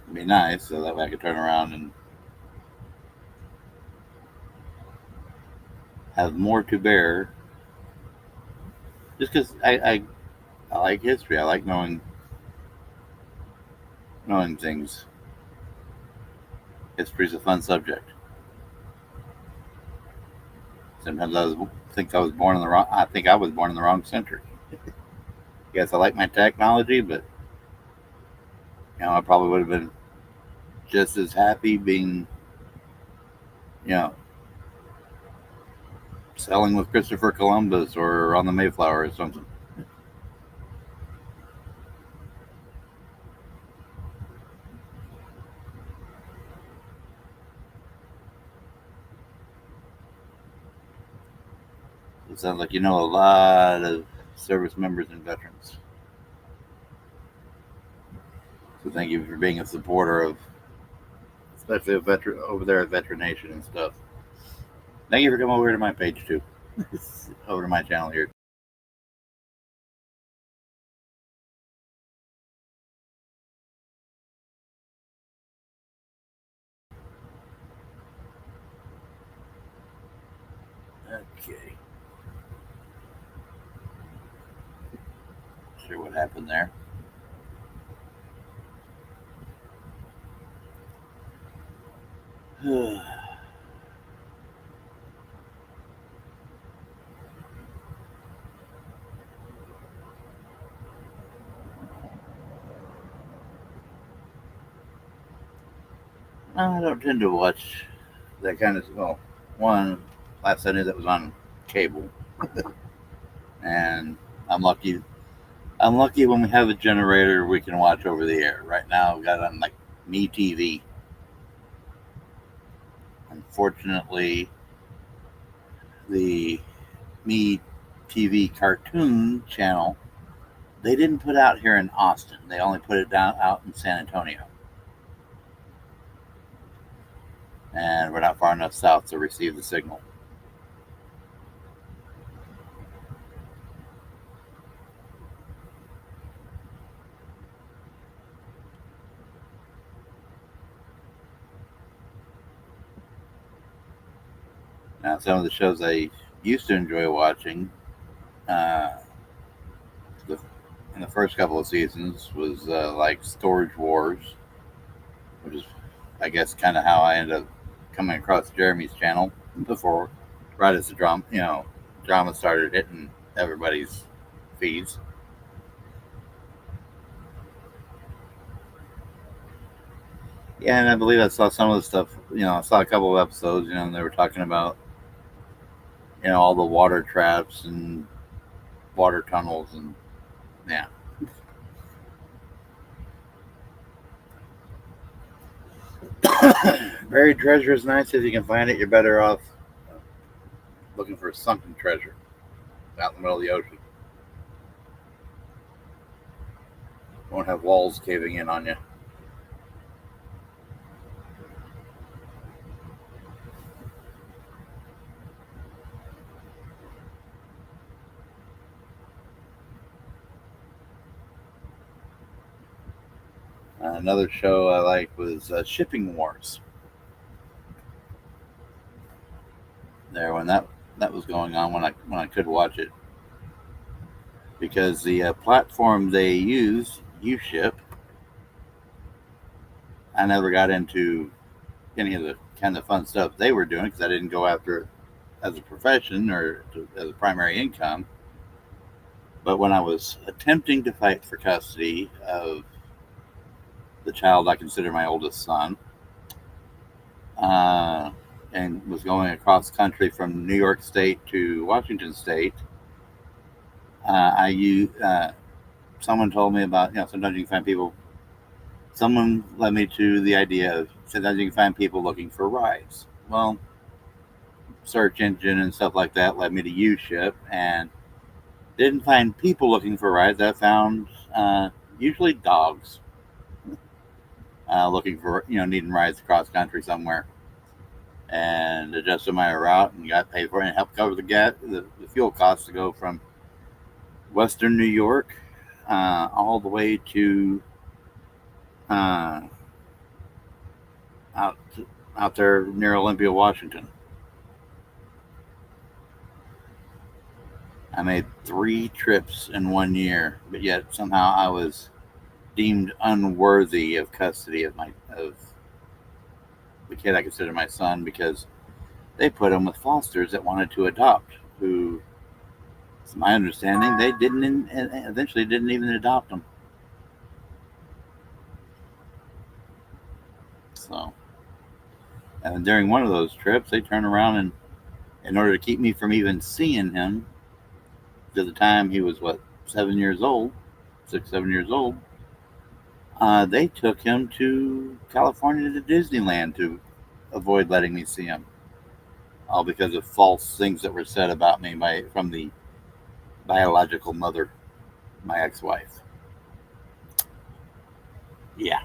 It'd be nice so that way I could turn around and have more to bear. Just because I like history, I like knowing things. History's a fun subject. Sometimes think I was born in the wrong. I think I was born in the wrong century. Guess I like my technology, but I probably would have been just as happy being, sailing with Christopher Columbus or on the Mayflower or something. It sounds like you know a lot of service members and veterans. So thank you for being a supporter of, especially a veteran over there at Veteran Nation and stuff. Thank you for coming over to my page too, over to my channel here. Okay. Not sure what happened there. I don't tend to watch that kind of. Well, one last I knew that was on cable, and I'm lucky. I'm lucky when we have a generator we can watch over the air. Right now, I've got it on like Me TV. Unfortunately, the Me TV cartoon channel they didn't put out here in Austin. They only put it down out in San Antonio, and we're not far enough south to receive the signal. Now, some of the shows I used to enjoy watching uh, the, in the first couple of seasons was like Storage Wars, which is, I guess, kind of how I ended up coming across Jeremy's channel before, right as the drama started hitting everybody's feeds. Yeah, and I believe I saw some of the stuff. I saw a couple of episodes. And they were talking about all the water traps and water tunnels and yeah. Buried treasure is nice if you can find it. You're better off looking for a sunken treasure out in the middle of the ocean. Won't have walls caving in on you. Another show I liked was Shipping Wars. There, when that was going on, when I could watch it, because the platform they use, UShip, I never got into any of the kind of fun stuff they were doing because I didn't go after it as a profession or as a primary income. But when I was attempting to fight for custody of the child I consider my oldest son, uh, and was going across country from New York State to Washington State, someone told me about sometimes you can find people. Someone led me to the idea of sometimes you can find people looking for rides. Well, search engine and stuff like that led me to UShip and didn't find people looking for rides. I found usually dogs looking for needing rides across country somewhere, and adjusted my route and got paid for it and helped cover the fuel costs to go from Western New York all the way to uh, out out there near Olympia, Washington. I made 3 trips in one year, but yet somehow I was deemed unworthy of custody of the kid I consider my son because they put him with fosters that wanted to adopt. Who, to my understanding, they didn't eventually didn't even adopt him. So, and during one of those trips, they turned around and, in order to keep me from even seeing him, at the time he was 7 years old, 6, 7 years old. They took him to California to Disneyland to avoid letting me see him, all because of false things that were said about me from the biological mother, my ex-wife. Yeah.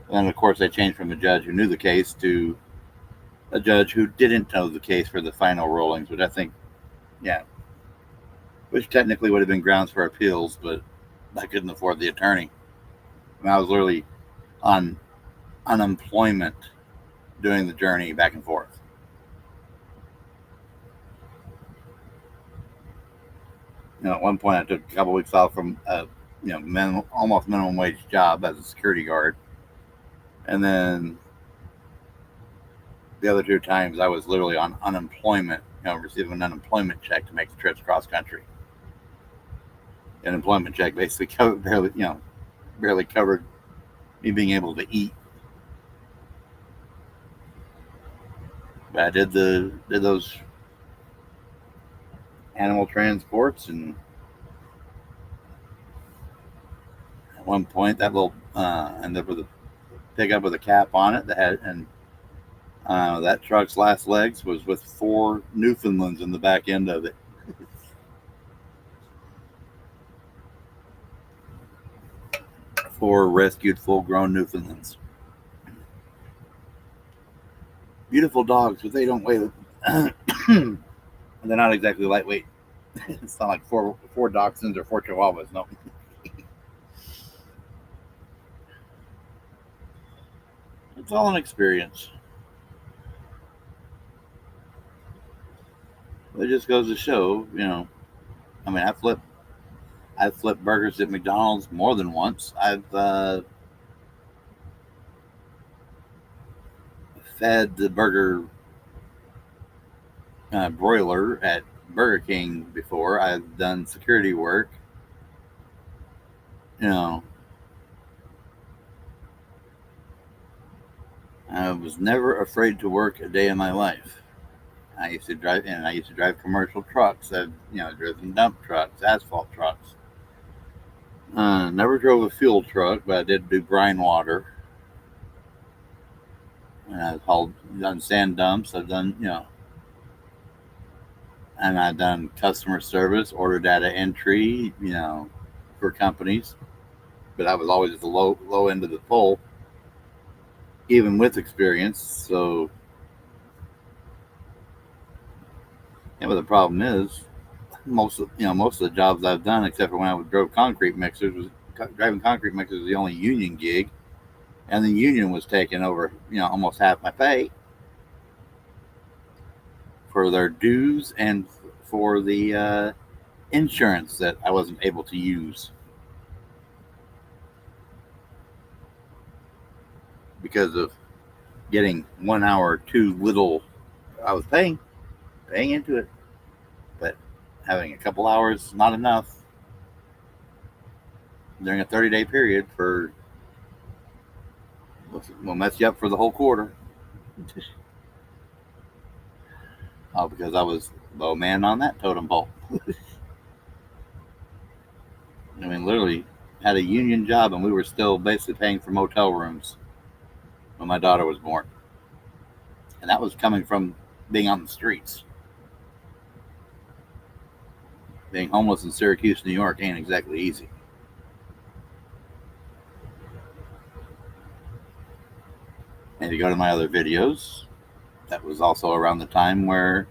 And then, of course, they changed from a judge who knew the case to a judge who didn't know the case for the final rulings, which I think, yeah, which technically would have been grounds for appeals, but I couldn't afford the attorney. And I was literally on unemployment doing the journey back and forth. At one point, I took a couple weeks off from a almost minimum wage job as a security guard, and then The other 2 times I was literally on unemployment, receiving an unemployment check to make the trips cross country. An unemployment check basically barely covered me being able to eat. But I did those animal transports, and at one point that little ended up with a pickup with a cap on it that had, and that truck's last legs was with 4 Newfoundlands in the back end of it. 4 rescued full-grown Newfoundlands. Beautiful dogs, but they don't weigh. They're not exactly lightweight. It's not like four dachshunds or 4 chihuahuas. No. It's all an experience. It just goes to show, I mean, I've flipped burgers at McDonald's more than once. I've fed the burger broiler at Burger King before. I've done security work. I was never afraid to work a day in my life. I used to drive commercial trucks. I've driven dump trucks, asphalt trucks. Never drove a fuel truck, but I did do brine water. And I've done sand dumps. I've done and I've done customer service, order data entry, for companies. But I was always at the low end of the pole, even with experience. So, but the problem is, most of the jobs I've done, except for when I drove concrete mixers, driving concrete mixers was the only union gig, and the union was taking over, almost half my pay for their dues and for the insurance that I wasn't able to use because of getting 1 hour too little. I was paying into it, but having a couple hours not enough during a 30-day period will mess you up for the whole quarter. Oh, because I was low man on that totem pole. I mean, literally had a union job, and we were still basically paying for motel rooms when my daughter was born. And that was coming from being on the streets. Being homeless in Syracuse, New York ain't exactly easy. And if you go to my other videos, that was also around the time where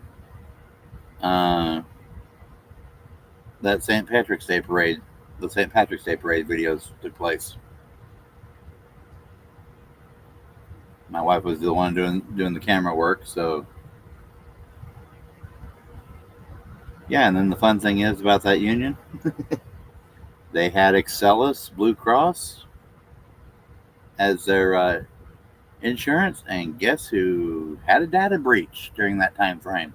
that St. Patrick's Day parade, the St. Patrick's Day parade videos took place. My wife was the one doing the camera work, so yeah. And then the fun thing is about that union, they had Excellus Blue Cross as their insurance, and guess who had a data breach during that time frame?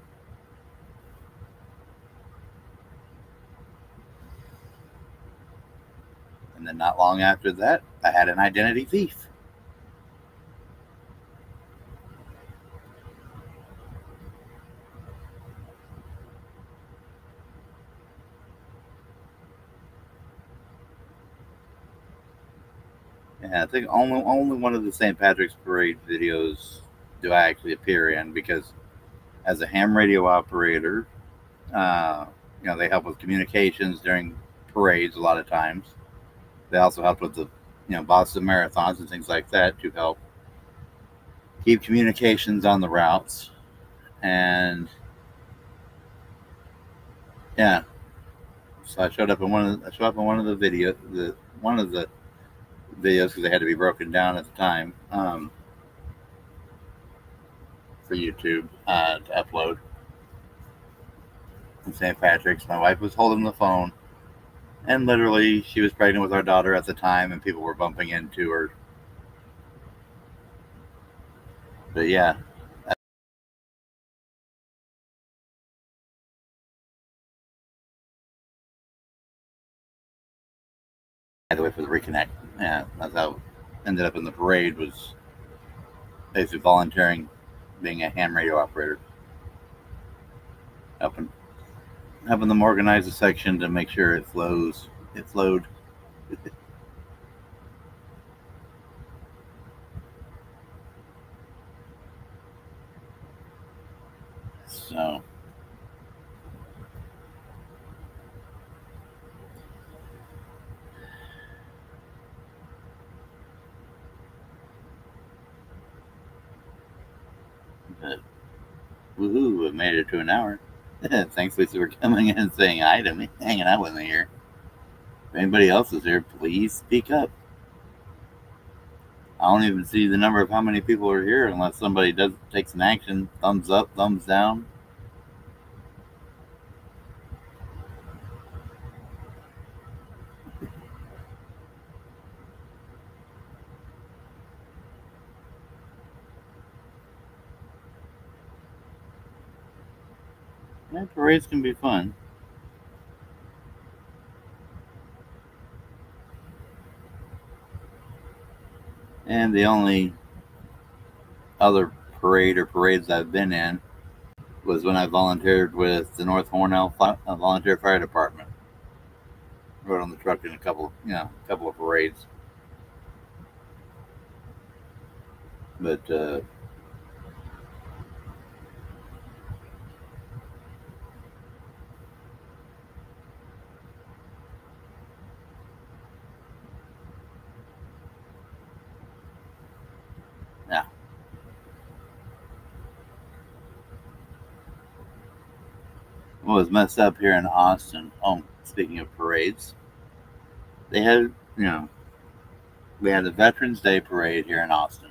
And then not long after that, I had an identity thief. Yeah, I think only one of the St. Patrick's Parade videos do I actually appear in, because as a ham radio operator, they help with communications during parades a lot of times. They also help with the Boston marathons and things like that to help keep communications on the routes. And yeah, so I showed up in one of the videos because they had to be broken down at the time for YouTube to upload. In St. Patrick's, my wife was holding the phone, and literally she was pregnant with our daughter at the time, and people were bumping into her. But yeah, connect. Yeah, that's how I ended up in the parade, was basically volunteering, being a ham radio operator, helping them organize a section to make sure it flows. It flowed. So but woohoo, I made it to an hour. Thanks, Lisa, for coming in and saying hi to me, hanging out with me here. If anybody else is here, please speak up. I don't even see the number of how many people are here unless somebody takes an action. Thumbs up, thumbs down. Yeah, parades can be fun. And the only other parade or parades I've been in was when I volunteered with the North Hornell Volunteer Fire Department. Rode on the truck in a couple of parades. But yeah, what was messed up here in Austin? Oh, speaking of parades, they had we had the Veterans Day parade here in Austin.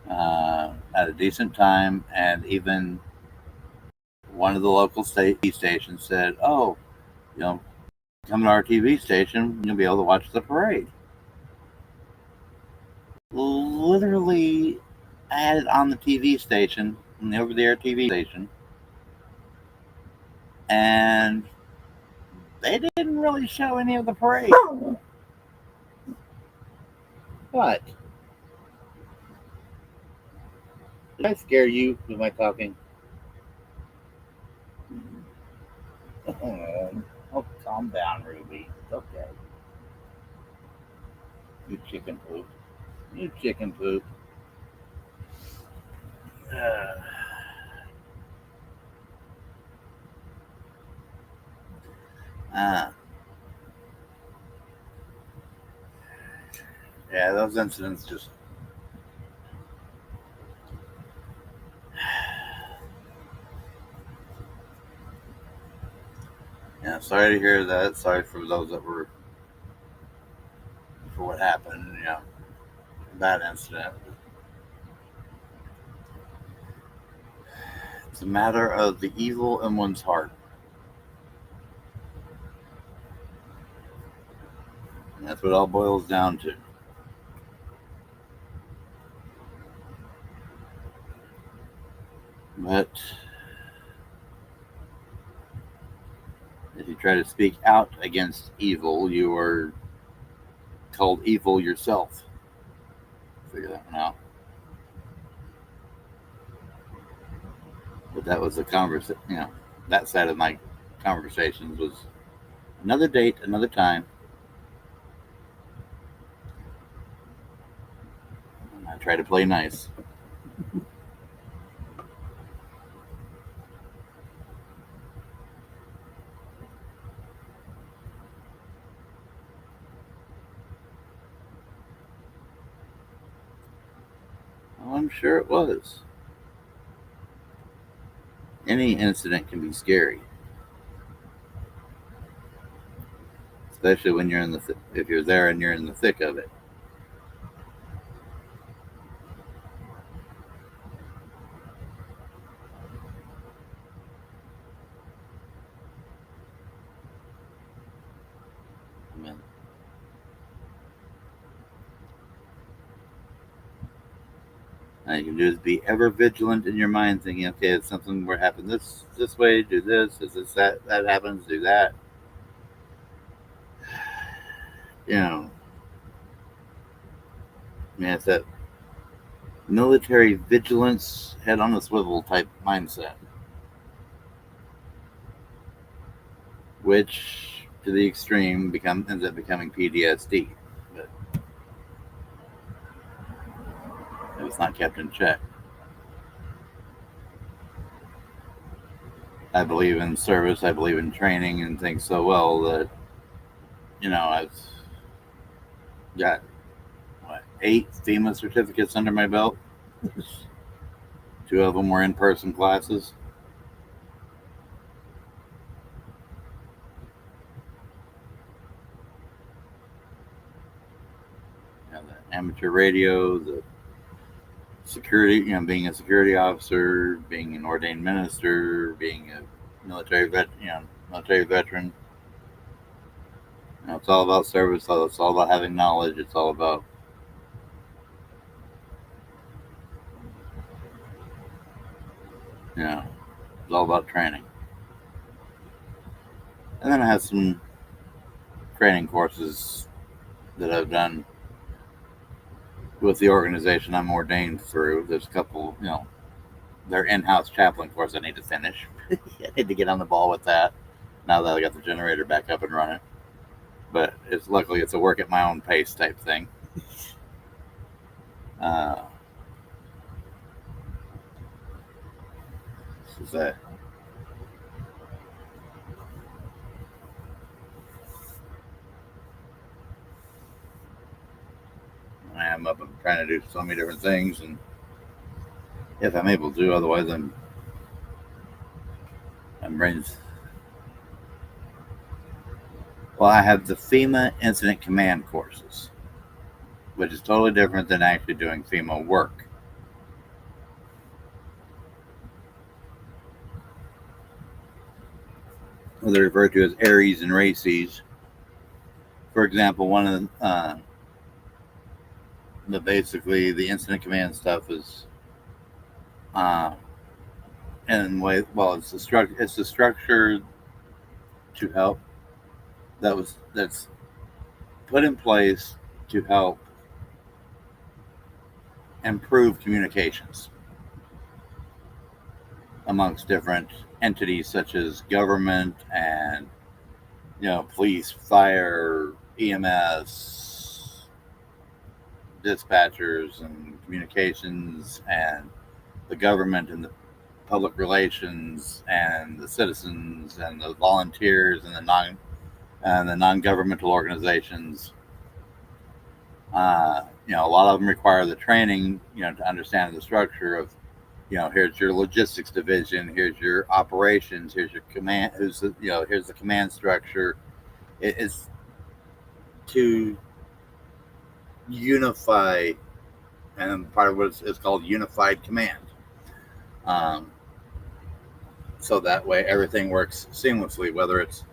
At a decent time, and even one of the local TV stations said, "Oh, come to our TV station, you'll be able to watch the parade." Literally, I had it on the TV station, on the over-the-air TV station, and they didn't really show any of the parade. What? Did I scare you with my talking? Oh, calm down, Ruby. It's okay. You chicken poop. You chicken poop. Ah. Yeah, those incidents just. Yeah, sorry to hear that. Sorry for those that were. For what happened, bad incident. It's a matter of the evil in one's heart. And that's what it all boils down to. But if you try to speak out against evil, you are called evil yourself. Figure that one out. But that was the conversation. That side of my conversations was another date, another time. I try to play nice. Well, I'm sure it was. Any incident can be scary, especially when you're if you're there and you're in the thick of it. I mean, all you can do is be ever vigilant in your mind, thinking, okay, if something were to happen this way, do this. If that happens, do that. it's that military vigilance, head on a swivel type mindset, which to the extreme ends up becoming PTSD. But if it's not kept in check. I believe in service, I believe in training, and think so well that, I've got, 8 FEMA certificates under my belt. 2 of them were in person classes. The amateur radio, the security, being a security officer, being an ordained minister, being a military veteran. It's all about service. It's all about having knowledge. It's all about it's all about training. And then I have some training courses that I've done with the organization I'm ordained through. There's a couple, their in-house chaplain course I need to finish. I need to get on the ball with that now that I got the generator back up and running. But luckily it's a work at my own pace type thing. This is that. I'm up and trying to do so many different things, and if I'm able to, otherwise I'm brains. Well, I have the FEMA incident command courses, which is totally different than actually doing FEMA work. Well, they're referred to as Aries and Races. For example, one of basically the incident command stuff is, and it's the structure. It's the structure to help that's put in place to help improve communications amongst different entities such as government and police, fire, EMS, dispatchers, and communications, and the government and the public relations and the citizens and the volunteers and the non-governmental organizations. A lot of them require the training, to understand the structure of, here's your logistics division, here's your operations, here's your command, here's the command structure. It is to unify, and part of what is called unified command. So that way everything works seamlessly, whether it's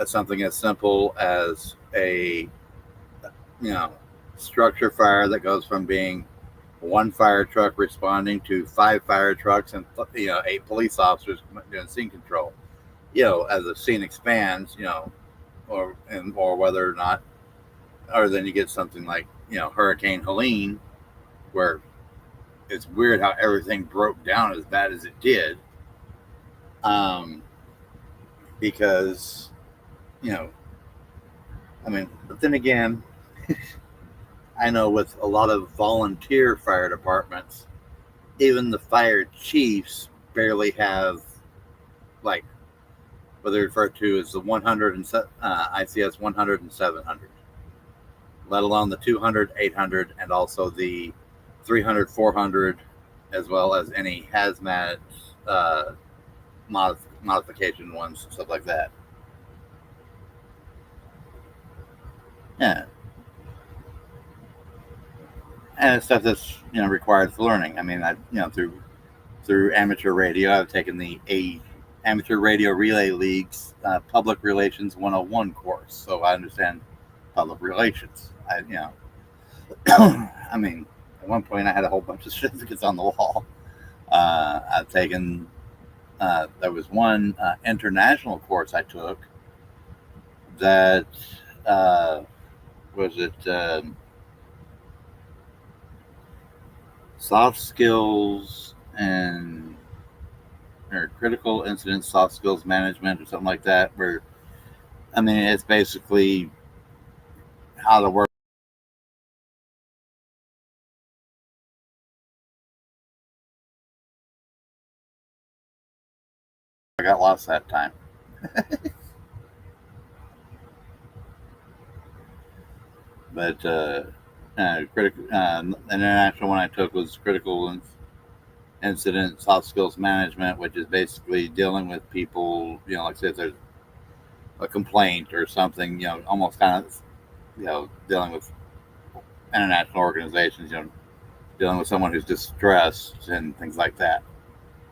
something as simple as a structure fire that goes from being 1 fire truck responding to 5 fire trucks and 8 police officers doing scene control. As the scene expands, or whether or not, or then you get something like Hurricane Helene, where it's weird how everything broke down as bad as it did. Because but then again, I know with a lot of volunteer fire departments, even the fire chiefs barely have, like, what they refer to as the 100 and ICS 100 and 700, let alone the 200, 800, and also the 300, 400, as well as any hazmat modification ones, stuff like that. Yeah. And it's stuff that's required for learning. Through amateur radio, I've taken the Amateur Radio Relay League's Public Relations 101 course, so I understand public relations. At one point I had a whole bunch of certificates on the wall. I've taken, there was one international course I took that was it soft skills and or critical incident soft skills management or something like that? Where I mean, it's basically how to work. I got lost that time, but the international one I took was critical incident soft skills management, which is basically dealing with people. You know, like I said, there's a complaint or something. You know, almost kind of dealing with international organizations. You know, dealing with someone who's distressed and things like that.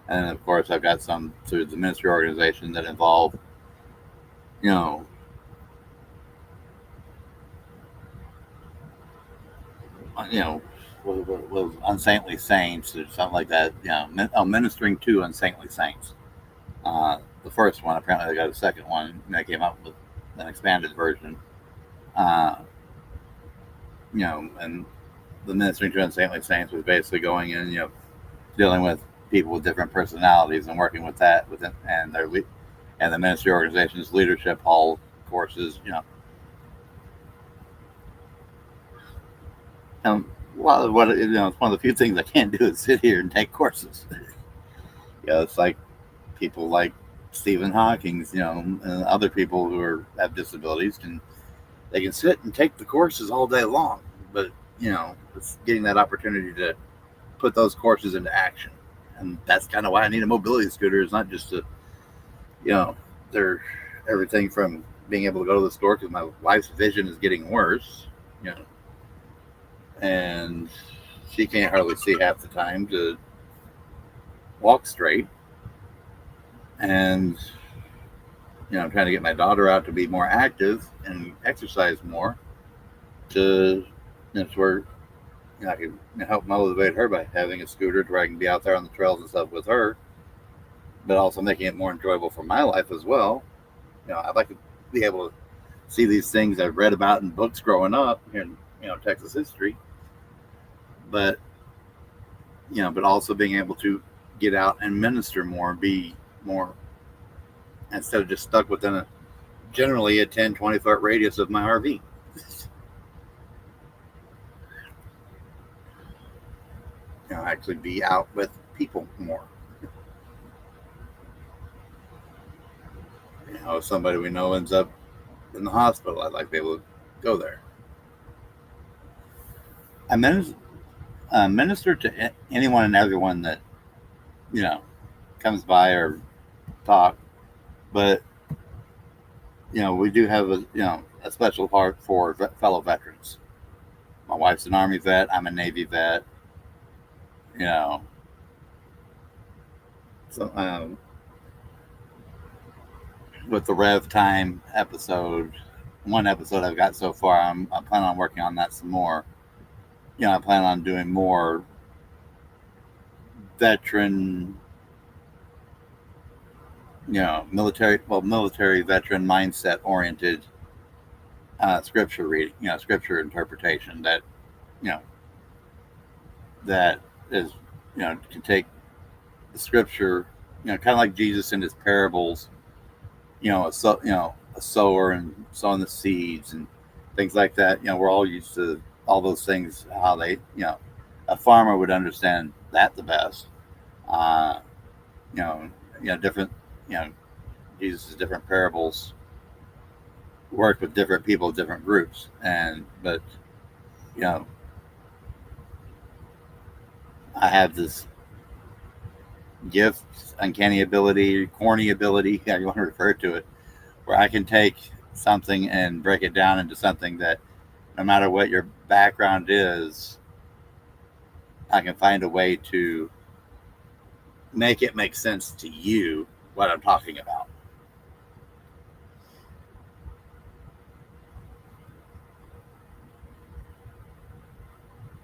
And then, of course, I've got some through the ministry organization that involve, you know, you know, with unsaintly saints or something like that. You know, ministering to unsaintly saints. The first one, apparently, they got a second one. And they came up with an expanded version. Uh, and the ministering to unsaintly saints was basically going in, dealing with people with different personalities and working with that within and the ministry organization's leadership hall courses. A lot of what it's one of the few things I can't do is sit here and take courses. It's like people like Stephen Hawking's, and other people have disabilities they can sit and take the courses all day long, but it's getting that opportunity to put those courses into action, and that's kind of why I need a mobility scooter. It's not just to, they're everything from being able to go to the store because my wife's vision is getting worse, and she can't hardly see half the time to walk straight, and I'm trying to get my daughter out to be more active and exercise more to where I can help motivate her by having a scooter to where I can be out there on the trails and stuff with her, but also making it more enjoyable for my life as well. I'd like to be able to see these things I've read about in books growing up here in Texas history, but but also being able to get out and minister more, be more, instead of just stuck within generally a 10-20 foot radius of my RV. Actually be out with people more. If somebody we know ends up in the hospital, I'd like to be able to go there. I minister to anyone and everyone that comes by or talk, but we do have a special heart for fellow veterans. My wife's an Army vet. I'm a Navy vet. You know, so with the Rev Time episode, one episode I've got so far, I plan on working on that some more. I plan on doing more veteran, military veteran mindset oriented scripture reading, scripture interpretation you know, that is, can take the scripture, kind of like Jesus in his parables, a sower and sowing the seeds and things like that. We're all used to all those things, how they, a farmer would understand that the best. Uh, different, you know, Jesus' different parables work with different people, different groups. But, you know, I have this gift, uncanny ability, corny ability, how you want to refer to it, where I can take something and break it down into something that no matter what your background is, I can find a way to make it make sense to you what I'm talking about.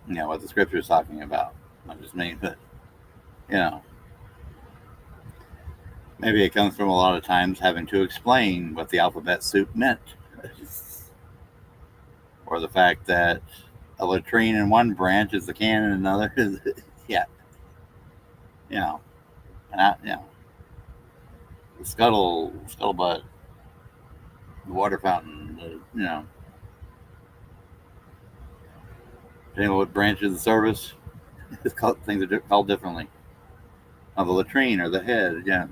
What the scripture is talking about. Not just me, but you know, maybe it comes from a lot of times having to explain what the alphabet soup meant. or the fact that a latrine in one branch is the can in another. Yeah, you know, and the scuttlebutt, the water fountain, depending on what branch of the service, it's called things are called differently. The latrine or the head, yeah.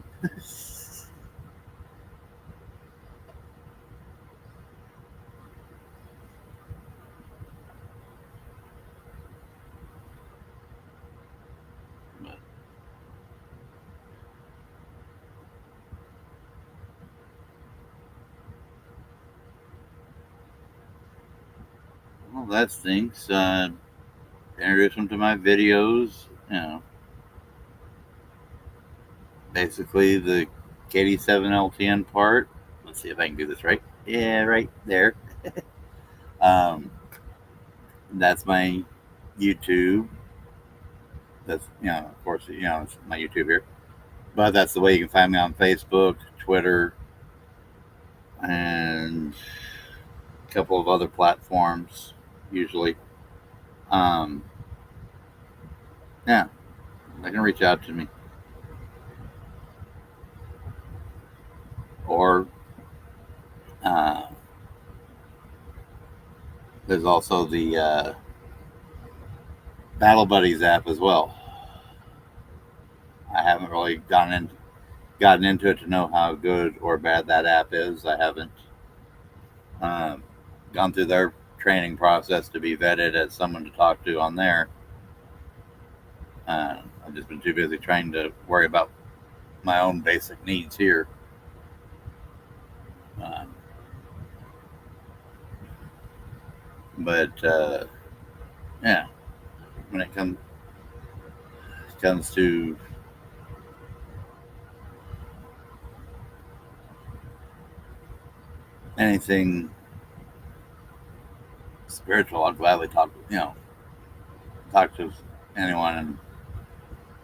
But, well, that stinks. Introduce them to my videos. You know, basically the KD7LTN part. Let's see if I can do this right. Yeah, right there. Um, that's my YouTube. That's of course, it's my YouTube here. But that's the way you can find me on Facebook, Twitter, and a couple of other platforms. Usually, um, yeah, they can reach out to me, or uh, there's also the Battle Buddies app as well. I haven't really gotten into it to know how good or bad that app is. I haven't um, gone through their training process to be vetted as someone to talk to on there. I've just been too busy trying to worry about my own basic needs here. Um, but yeah, when it comes to anything spiritual, I'll gladly talk to anyone and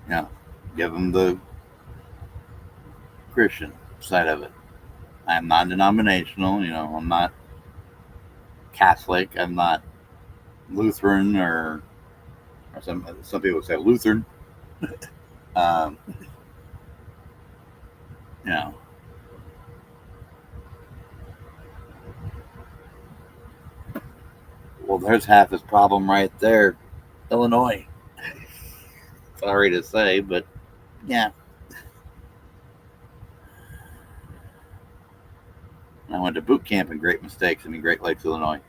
you know give them the Christian side of it. I'm non-denominational. I'm not Catholic. I'm not Lutheran or some people say Lutheran. Um, you know, well, there's half his problem right there, Illinois. Sorry to say, but yeah, I went to boot camp in Great Mistakes in Great Lakes, Illinois.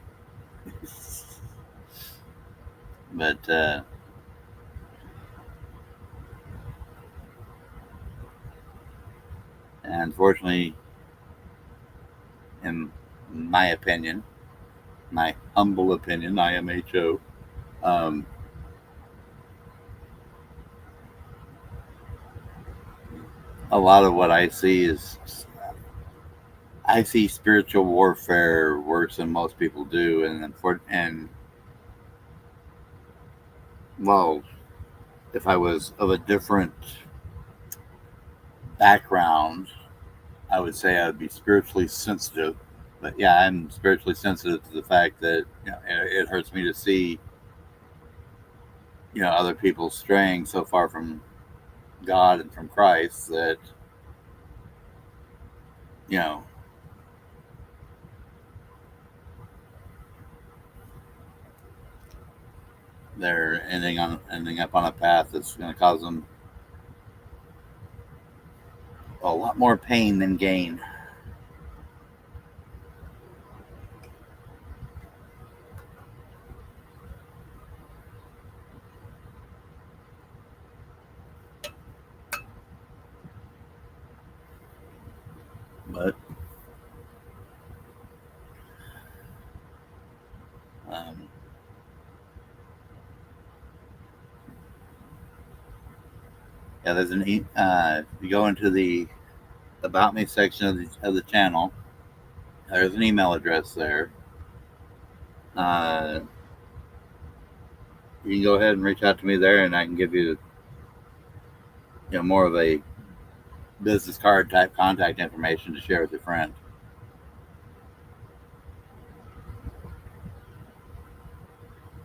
But unfortunately, in my opinion, my humble opinion, IMHO, um, a lot of what I see spiritual warfare worse than most people do, and well, if I was of a different background, I would say I would be spiritually sensitive. But yeah, I'm spiritually sensitive to the fact that it hurts me to see other people straying so far from God and from Christ that you know they're ending up on a path that's going to cause them a lot more pain than gain. But um, yeah, if you go into the about me section of the channel, there's an email address there. Uh, you can go ahead and reach out to me there, and I can give you more of a business card type contact information to share with your friend.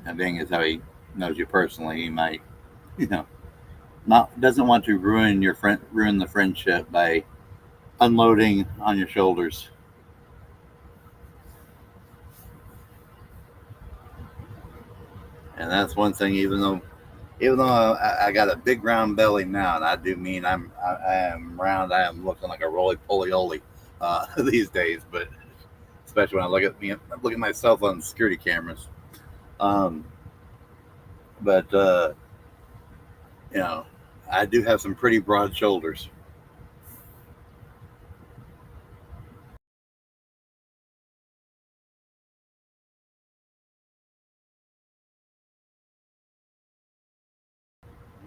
And being as how he knows you personally, he might, you know, not doesn't want to ruin the friendship by unloading on your shoulders. And that's one thing. Even though I got a big round belly now, and I do mean I am round. I am looking like a roly poly oly these days. But especially when I look at myself on security cameras. Um, but you know, I do have some pretty broad shoulders.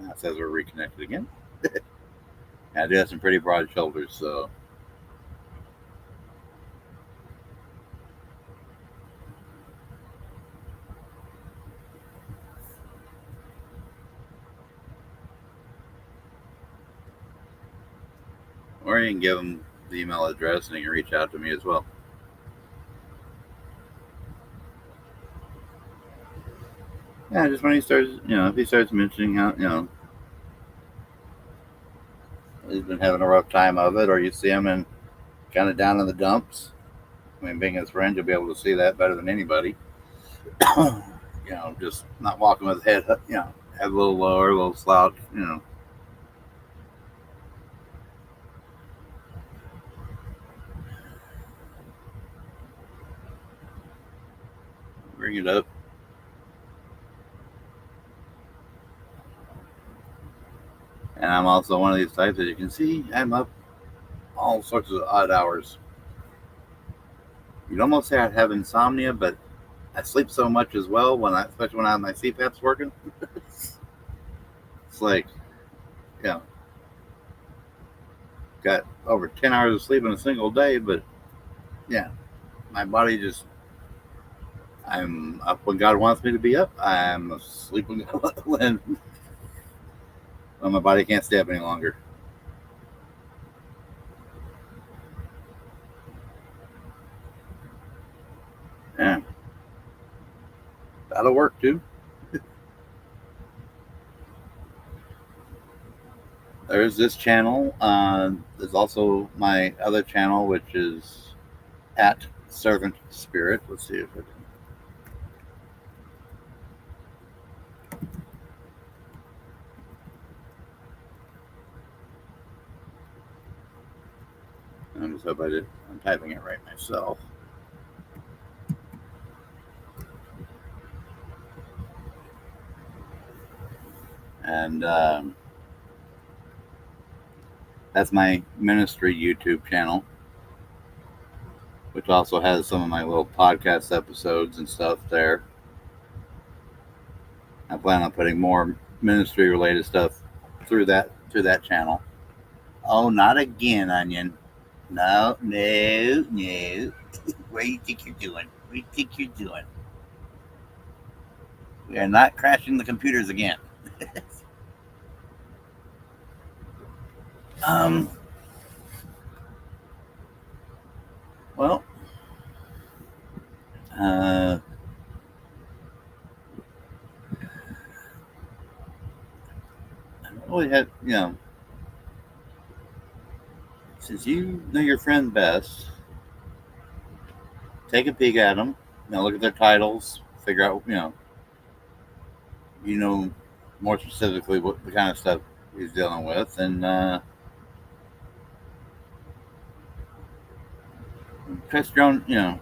That says we're reconnected again. I do have some pretty broad shoulders, so or you can give him the email address and he can reach out to me as well. Yeah, just when he starts, if he starts mentioning how, he's been having a rough time of it, or you see him and kind of down in the dumps. I mean, being his friend, you'll be able to see that better than anybody. Just not walking with head, head a little lower, a little slouch, bring it up. And I'm also one of these types that you can see I'm up all sorts of odd hours. You'd almost say I'd have insomnia, but I sleep so much as well especially when I have my CPAPs working. It's like, you know, got over 10 hours of sleep in a single day, but yeah, my body just, I'm up when God wants me to be up. I'm asleep when my body can't stay up any longer. Yeah, that'll work too. There's this channel. There's also my other channel, which is at Servant Spirit. Let's see if it. I just hope I'm typing it right myself. And that's my ministry YouTube channel, which also has some of my little podcast episodes and stuff there. I plan on putting more ministry related stuff through that channel. Oh, not again, Onion. No, no, no. What do you think you're doing? What do you think you're doing? We are not crashing the computers again. um. Well. We had, since you know your friend best, take a peek at them. Look at their titles. Figure out, you know more specifically what the kind of stuff he's dealing with, and trust your own,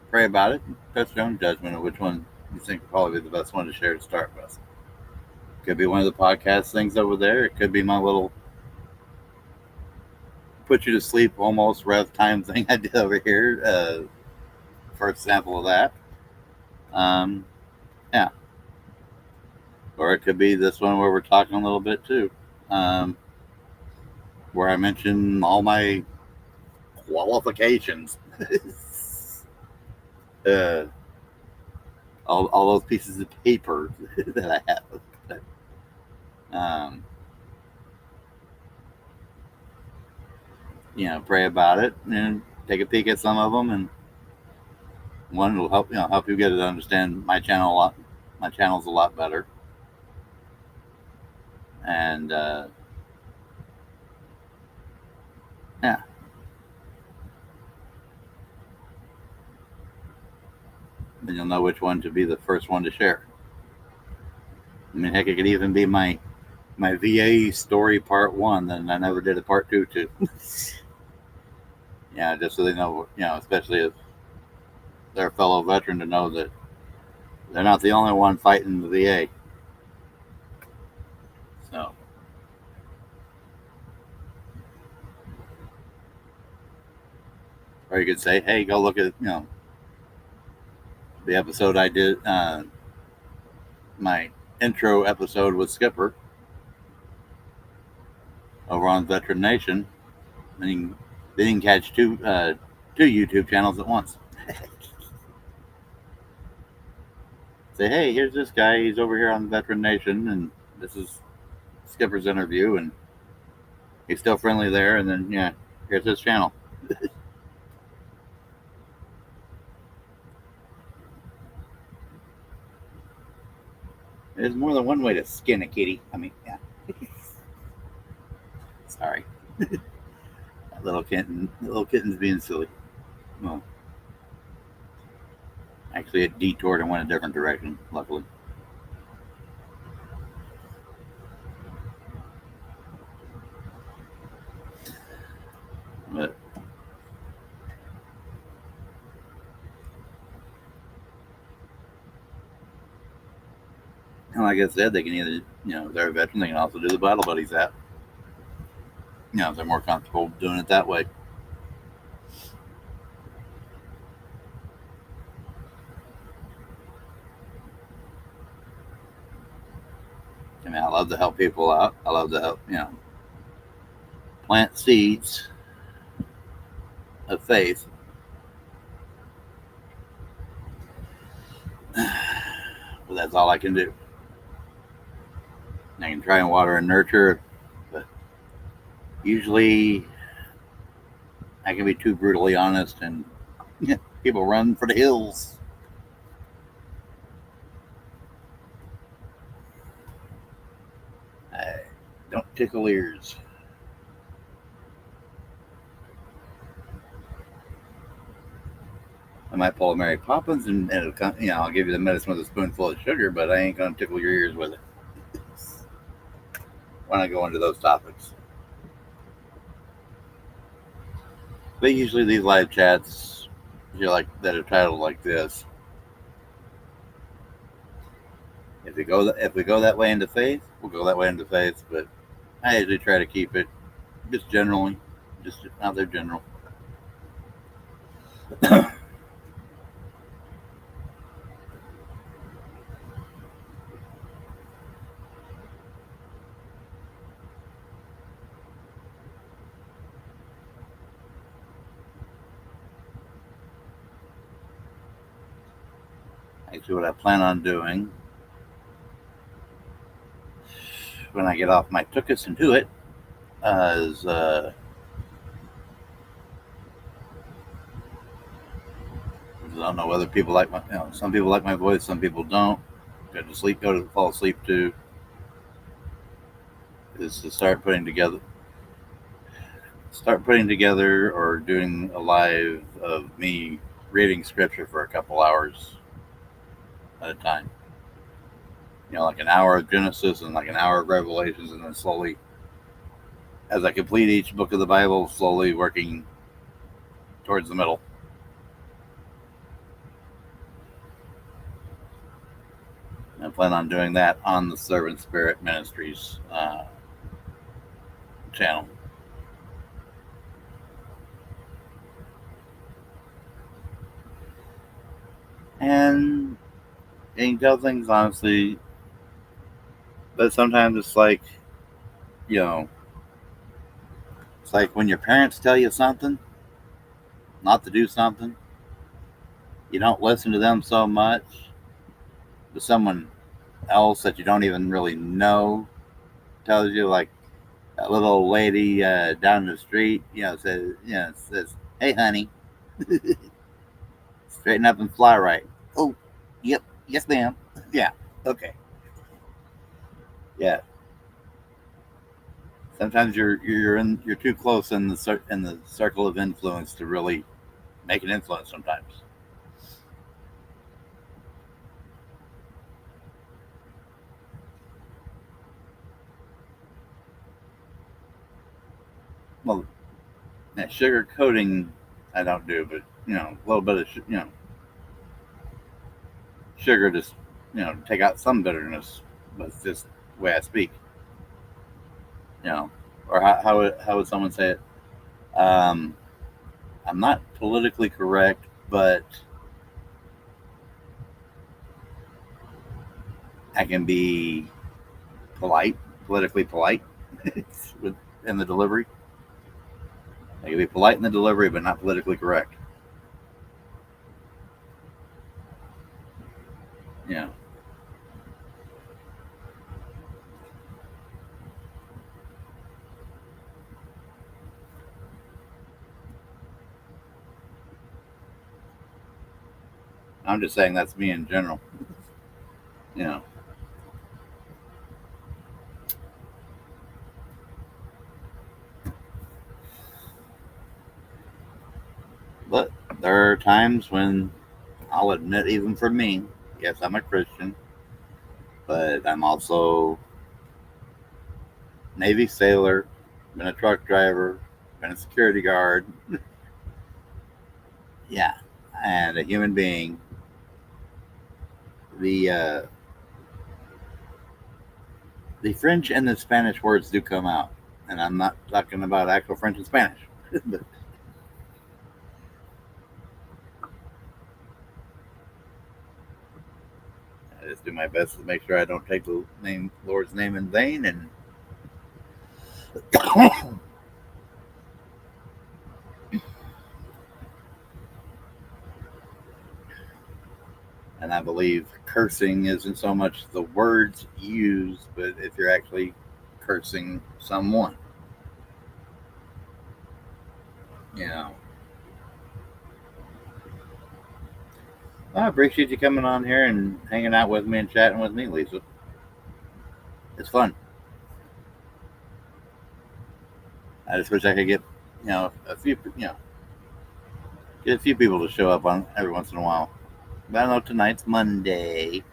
pray about it. Trust your own judgment of which one you think would probably be the best one to share to start with. Could be one of the podcast things over there. It could be my little put you to sleep almost rev time thing I did over here. For example of that. Yeah. Or it could be this one where we're talking a little bit too. Where I mention all my qualifications. uh, all those pieces of paper that I have. Um, pray about it and take a peek at some of them, and one will help you get to understand my channel a lot My channel's a lot better. And yeah, then you'll know which one to be the first one to share. I mean, heck, it could even be my VA story part one. Then I never did a part two to. Yeah, just so they know, especially if they're a fellow veteran, to know that they're not the only one fighting the VA. So, or you could say, hey, go look at the episode I did, my intro episode with Skipper over on Veteran Nation. And they didn't catch two YouTube channels at once. Say, hey, here's this guy. He's over here on Veteran Nation, and this is Skipper's interview, and he's still friendly there. And then, yeah, here's his channel. There's more than one way to skin a kitty. I mean, yeah. Sorry. Little kitten's being silly. Well, actually, it detoured and went a different direction, luckily. But like I said, they can either, if they're a veteran, they can also do the Battle Buddies app. If they're more comfortable doing it that way. I mean, I love to help people out. I love to help, plant seeds of faith. But that's all I can do. I can try and water and nurture, but usually I can be too brutally honest, and people run for the hills. Don't tickle ears. I might pull a Mary Poppins and it'll come, I'll give you the medicine with a spoonful of sugar, but I ain't gonna tickle your ears with it. When I go into those topics. But usually these live chats, like that are titled like this. If we go that way into faith, we'll go that way into faith. But I usually try to keep it just generally, just out there general. Actually, what I plan on doing when I get off my took us and do it is I don't know whether people like my, some people like my voice, some people don't. Go to fall asleep to, is to start putting together or doing a live of me reading scripture for a couple hours at a time. Like an hour of Genesis and like an hour of Revelations, and then slowly, as I complete each book of the Bible, slowly working towards the middle. I plan on doing that on the Servant Spirit Ministries channel. And you can tell things honestly, but sometimes it's like, it's like when your parents tell you something, not to do something, you don't listen to them so much, but someone else that you don't even really know tells you, like that little old lady down the street, says, "Hey, honey, straighten up and fly right." Oh, yep, yes, ma'am. Yeah. Okay. Yeah. Sometimes you're too close in the circle of influence to really make an influence. Sometimes. Well, yeah, sugar coating I don't do, but a little bit of sugar just take out some bitterness. But it's just the way I speak. You know, or how would someone say it? Um, I'm not politically correct, but I can be polite, politically polite with in the delivery. I can be polite in the delivery, but not politically correct. Yeah, I'm just saying that's me in general. You know, but there are times when I'll admit, even for me, yes, I'm a Christian, but I'm also Navy sailor, been a truck driver, been a security guard. Yeah, and a human being. The French and the Spanish words do come out, and I'm not talking about actual French and Spanish. But I just do my best to make sure I don't take the Lord's name in vain, and I believe cursing isn't so much the words used, but if you're actually cursing someone. You know, I appreciate you coming on here and hanging out with me and chatting with me, Lisa. It's fun. I just wish I could get, a few, get a few people to show up on every once in a while. But I know tonight's Monday.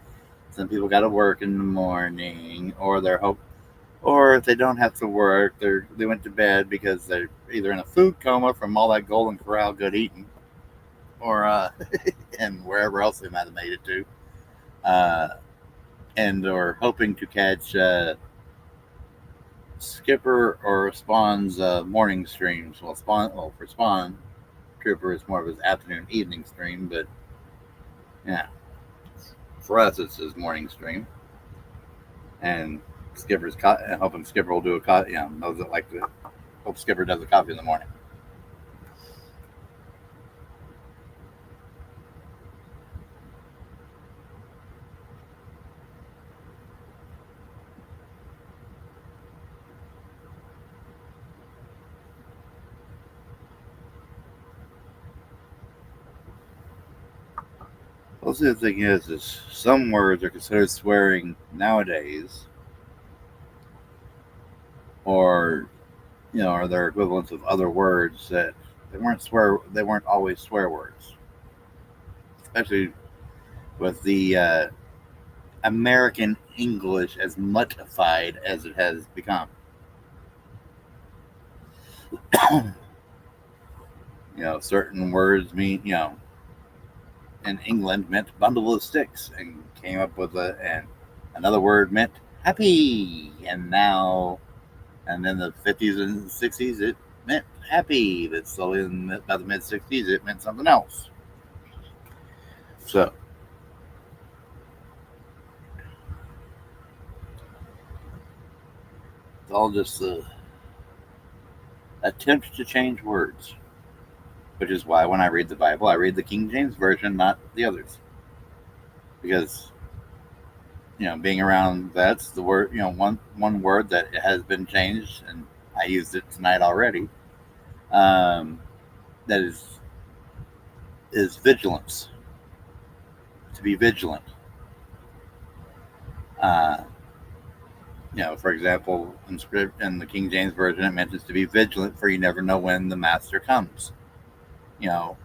Some people got to work in the morning, or they're hope, or if they don't have to work, they went to bed because they're either in a food coma from all that Golden Corral good eating, or and wherever else they might have made it to, uh, and or hoping to catch Skipper or Spawn's morning streams. For Spawn, Trooper is more of his afternoon evening stream, but yeah, for us it's his morning stream. And hoping Skipper will do a coffee. Knows it like the hope Skipper does a coffee in the morning. Well, see, the thing is some words are considered swearing nowadays, or are their equivalents of other words that they weren't always swear words, especially with the American English as mutified as it has become. Certain words mean in England meant bundle of sticks, and came up with and another word meant happy, and then the 50s and 60s it meant happy, but slowly by the mid 60s it meant something else. So it's all just the attempt to change words, which is why when I read the Bible I read the King James version, not the others, because being around, that's the word, one word that has been changed, and I used it tonight already. Um, that is vigilance. To be vigilant. For example, in the King James Version, it mentions to be vigilant, for you never know when the master comes. You know,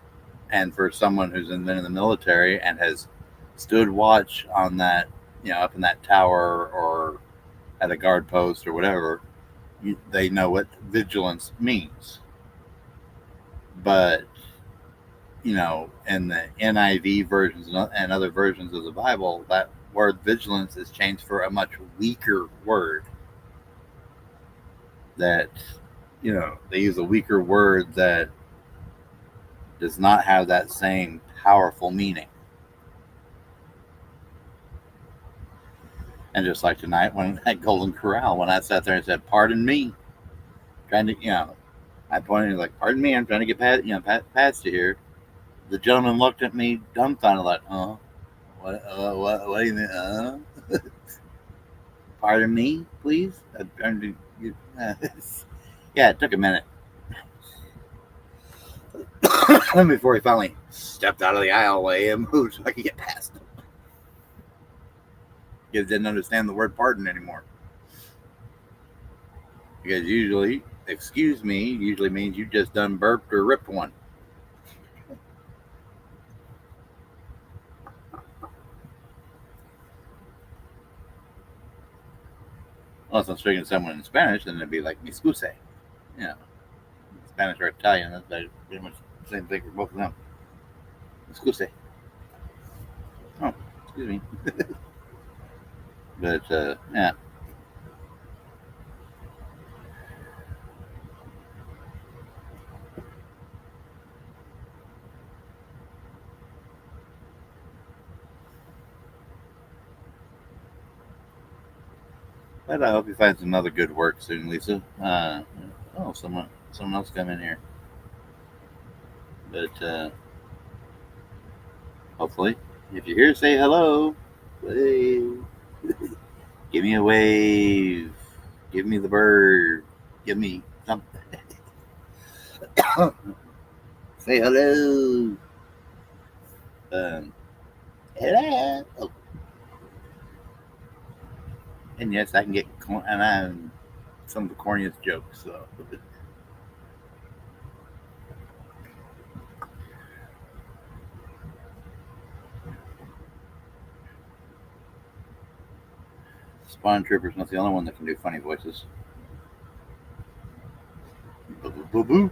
and for someone who's been in the military and has stood watch on that, up in that tower or at a guard post or whatever, they know what vigilance means. But in the NIV versions and other versions of the Bible, that word vigilance is changed for a much weaker word. That they use a weaker word that does not have that same powerful meaning. And just like tonight, when at Golden Corral, when I sat there and said, "Pardon me," trying to, I pointed like, "Pardon me, I'm trying to get past you here." The gentleman looked at me dumbfounded, like, what do you mean, Pardon me, please? I'm trying to, yeah, it took a minute before he finally stepped out of the aisleway and moved so I could get past him. He didn't understand the word pardon anymore. Because usually, excuse me, usually means you just done burped or ripped one. Unless I'm speaking to someone in Spanish, then it'd be like, "Me excuse." Spanish or Italian, that's pretty much the same thing for both of them. Excuse. Oh, excuse me. But, yeah. But I hope you find some other good work soon, Lisa. Someone else come in here. But hopefully, if you're here, say hello. Wave. Give me a wave. Give me the bird. Give me something. Say hello. Hello. Oh. And yes, I can get and I'm some of the corniest jokes. So. Spawn Trooper's not the only one that can do funny voices. Boo boo.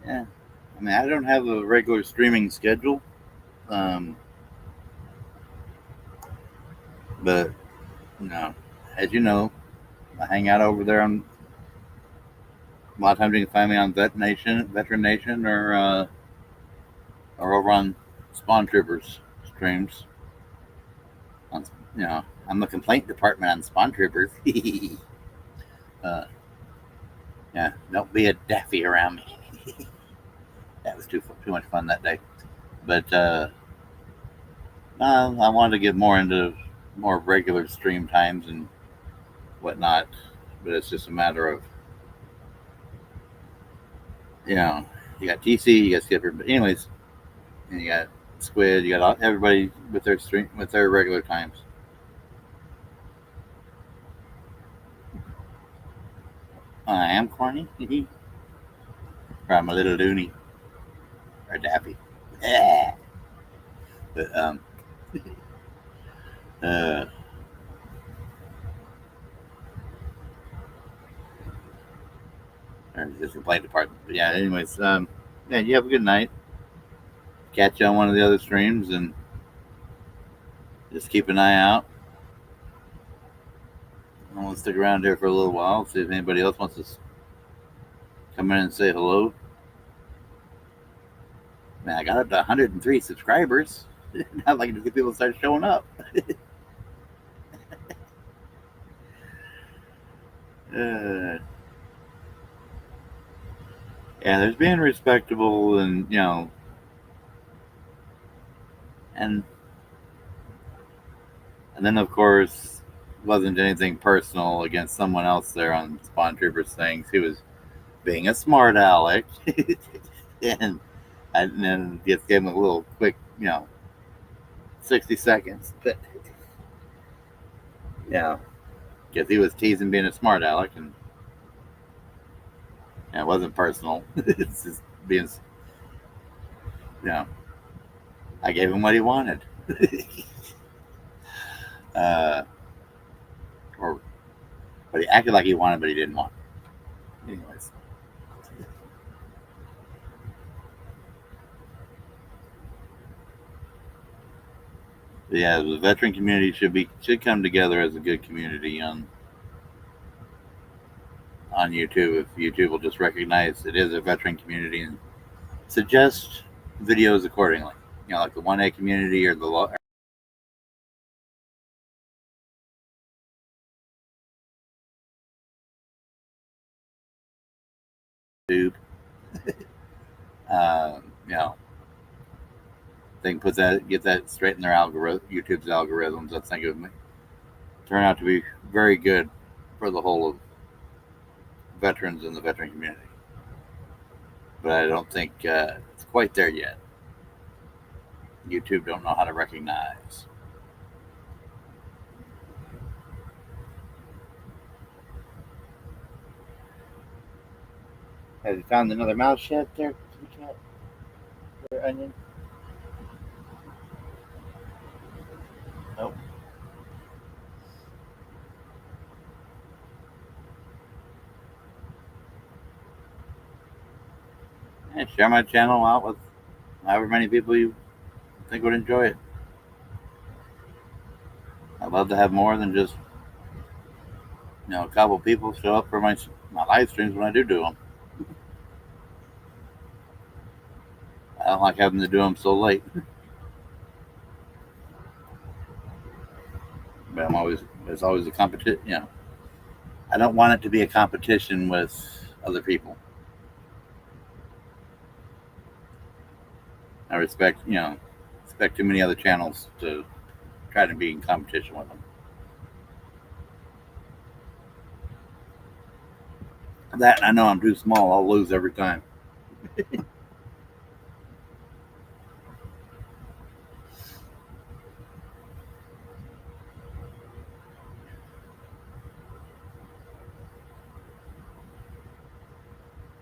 Yeah. I mean, I don't have a regular streaming schedule. But, as you know, I hang out over there on. A lot of times you can find me on Veteran Nation, or over on Spawn Troopers streams. On, I'm the complaint department on Spawn Troopers. Yeah, don't be a daffy around me. That was too much fun that day. But I wanted to get more into more regular stream times and whatnot. But it's just a matter of, you got TC, you got Skipper. But anyways, and you got Squid, you got everybody with their regular times. I am corny. Or I'm a little loony. Or daffy. Yeah. But, uh, or just complaint department. But yeah, anyways, yeah, you have a good night. Catch you on one of the other streams and just keep an eye out. I'm going to stick around here for a little while, see if anybody else wants to come in and say hello. Man, I got up to 103 subscribers. I'd like to see people start showing up. Yeah, there's being respectable, and and then of course wasn't anything personal against someone else there on Spawn Troopers things. He was being a smart aleck, and then just gave him a little quick, 60 seconds. But yeah, because he was teasing being a smart aleck, and it wasn't personal. It's just being, you know, I gave him what he wanted, uh, or but he acted like he wanted, but he didn't want. Anyways, yeah, the veteran community should come together as a good community on YouTube. If YouTube will just recognize it is a veteran community and suggest videos accordingly. Like the 1A community or the YouTube. Uh, you know, they can get that straight in their algorithm, YouTube's algorithms. I think it would turn out to be very good for the whole of veterans in the veteran community. But I don't think it's quite there yet. YouTube don't know how to recognize. Have you found another mouse yet there, cat? There, onion? Nope. Yeah, share my channel out with however many people you think would enjoy it. I'd love to have more than just a couple people show up for my live streams when I do them. I don't like having to do them so late, but there's always a competition. I don't want it to be a competition with other people. I respect too many other channels to try to be in competition with them. That I know I'm too small. I'll lose every time.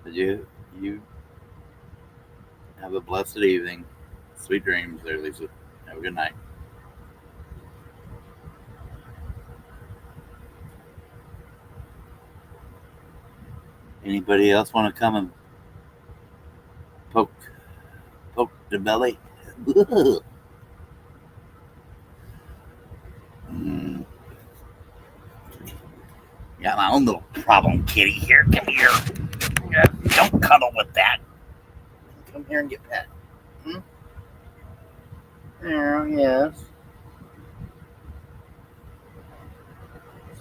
But you have a blessed evening. Sweet dreams there, Lisa. Have a good night. Anybody else want to come and poke the belly? Mm, got my own little problem kitty here. Come here. Don't cuddle with that. Come here and get pet. Hmm? Yeah, yes.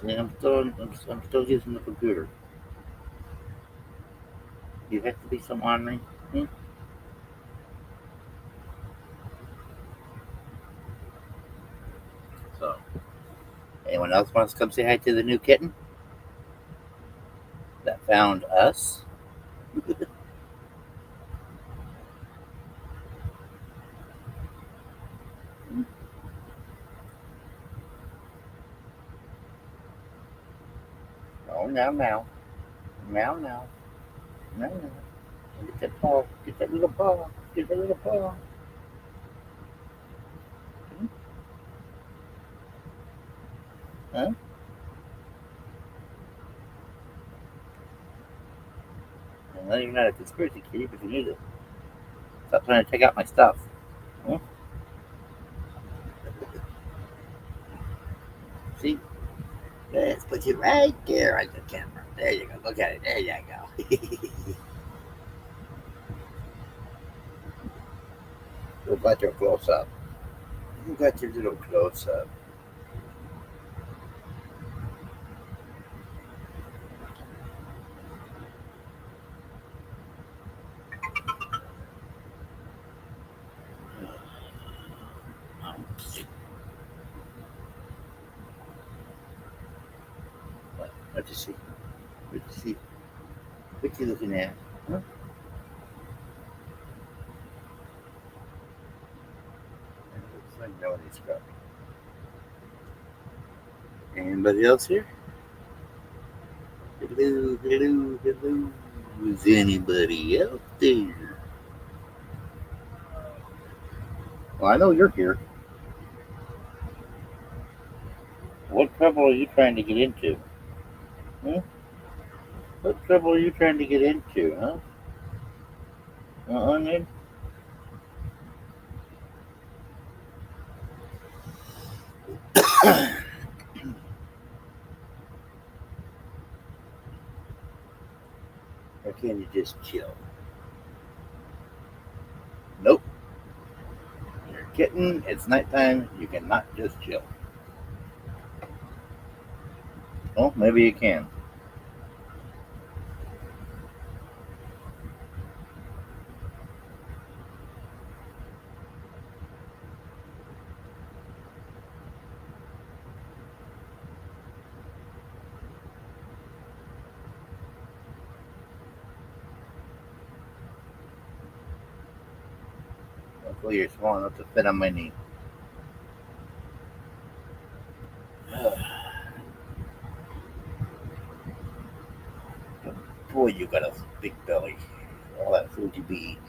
See, I'm still using the computer. You have to be so ornery. Hmm? So, anyone else wants to come say hi to the new kitten that found us? Oh, now, now. Now, now. Now, now. Get that paw. Get that little paw. Get that little paw. Hmm? Huh? I know you're not a conspiracy kitty, but you need to stop trying to take out my stuff. Hmm? See? Let's put you right there on the camera. There you go. Look at it. There you go. Look at your close up. Look at your little close up. What you see? What you see? What you looking at? Huh? It looks like nobody's scrubbing. Anybody else here? Hello, hello, hello. Is anybody out there? Well, I know you're here. What trouble are you trying to get into? Huh? What trouble are you trying to get into, huh? Man. Or can you just chill? Nope. You're a kitten. It's nighttime. You cannot just chill. Well, maybe you can. Hopefully you're small enough to fit on my knee. Boy, you got a big belly. All that food you be eating.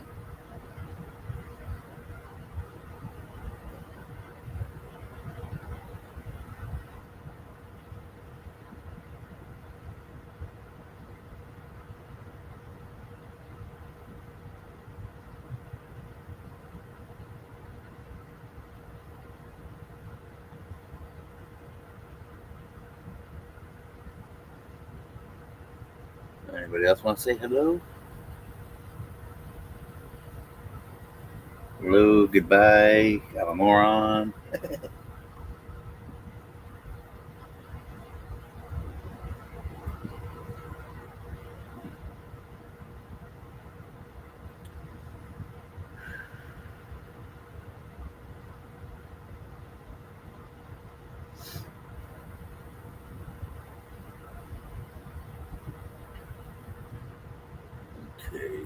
Anybody else want to say hello? Hello, goodbye. I'm a moron. Okay.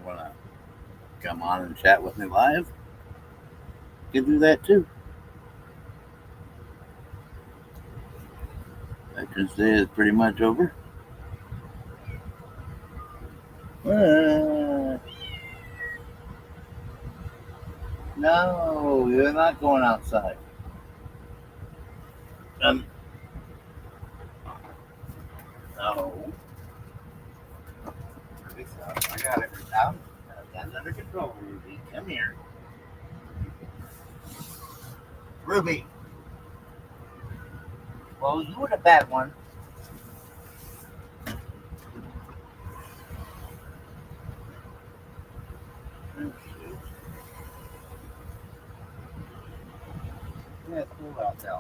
Want to come on and chat with me live? You can do that too. Veterans Day is pretty much over. No, you're not going outside. No. I got it down. That's under control, Ruby. Come here. Ruby. Well, you were the bad one. Yeah, it's cool out there.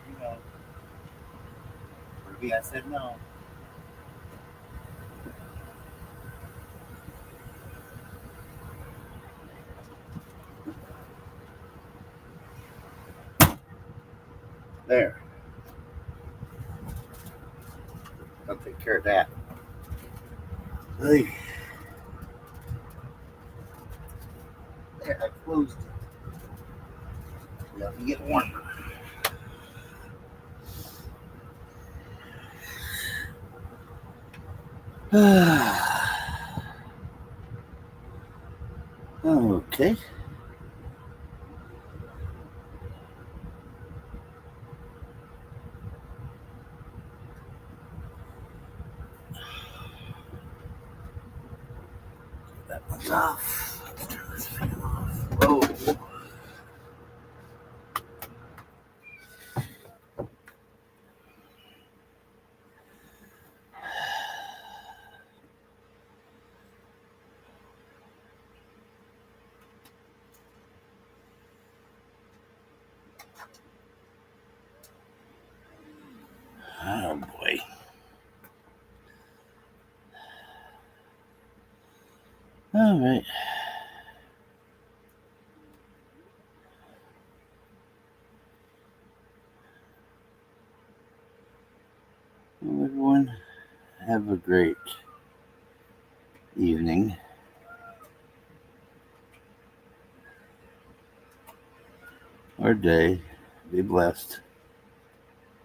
You know, Ruby, I said no. There. I'll take care of that. Hey. There, I closed it. Let me get warmer. Okay. That one's off. Let's turn this fan off. Oh. Oh boy. All right. Well, everyone, have a great evening. Or day. Be blessed.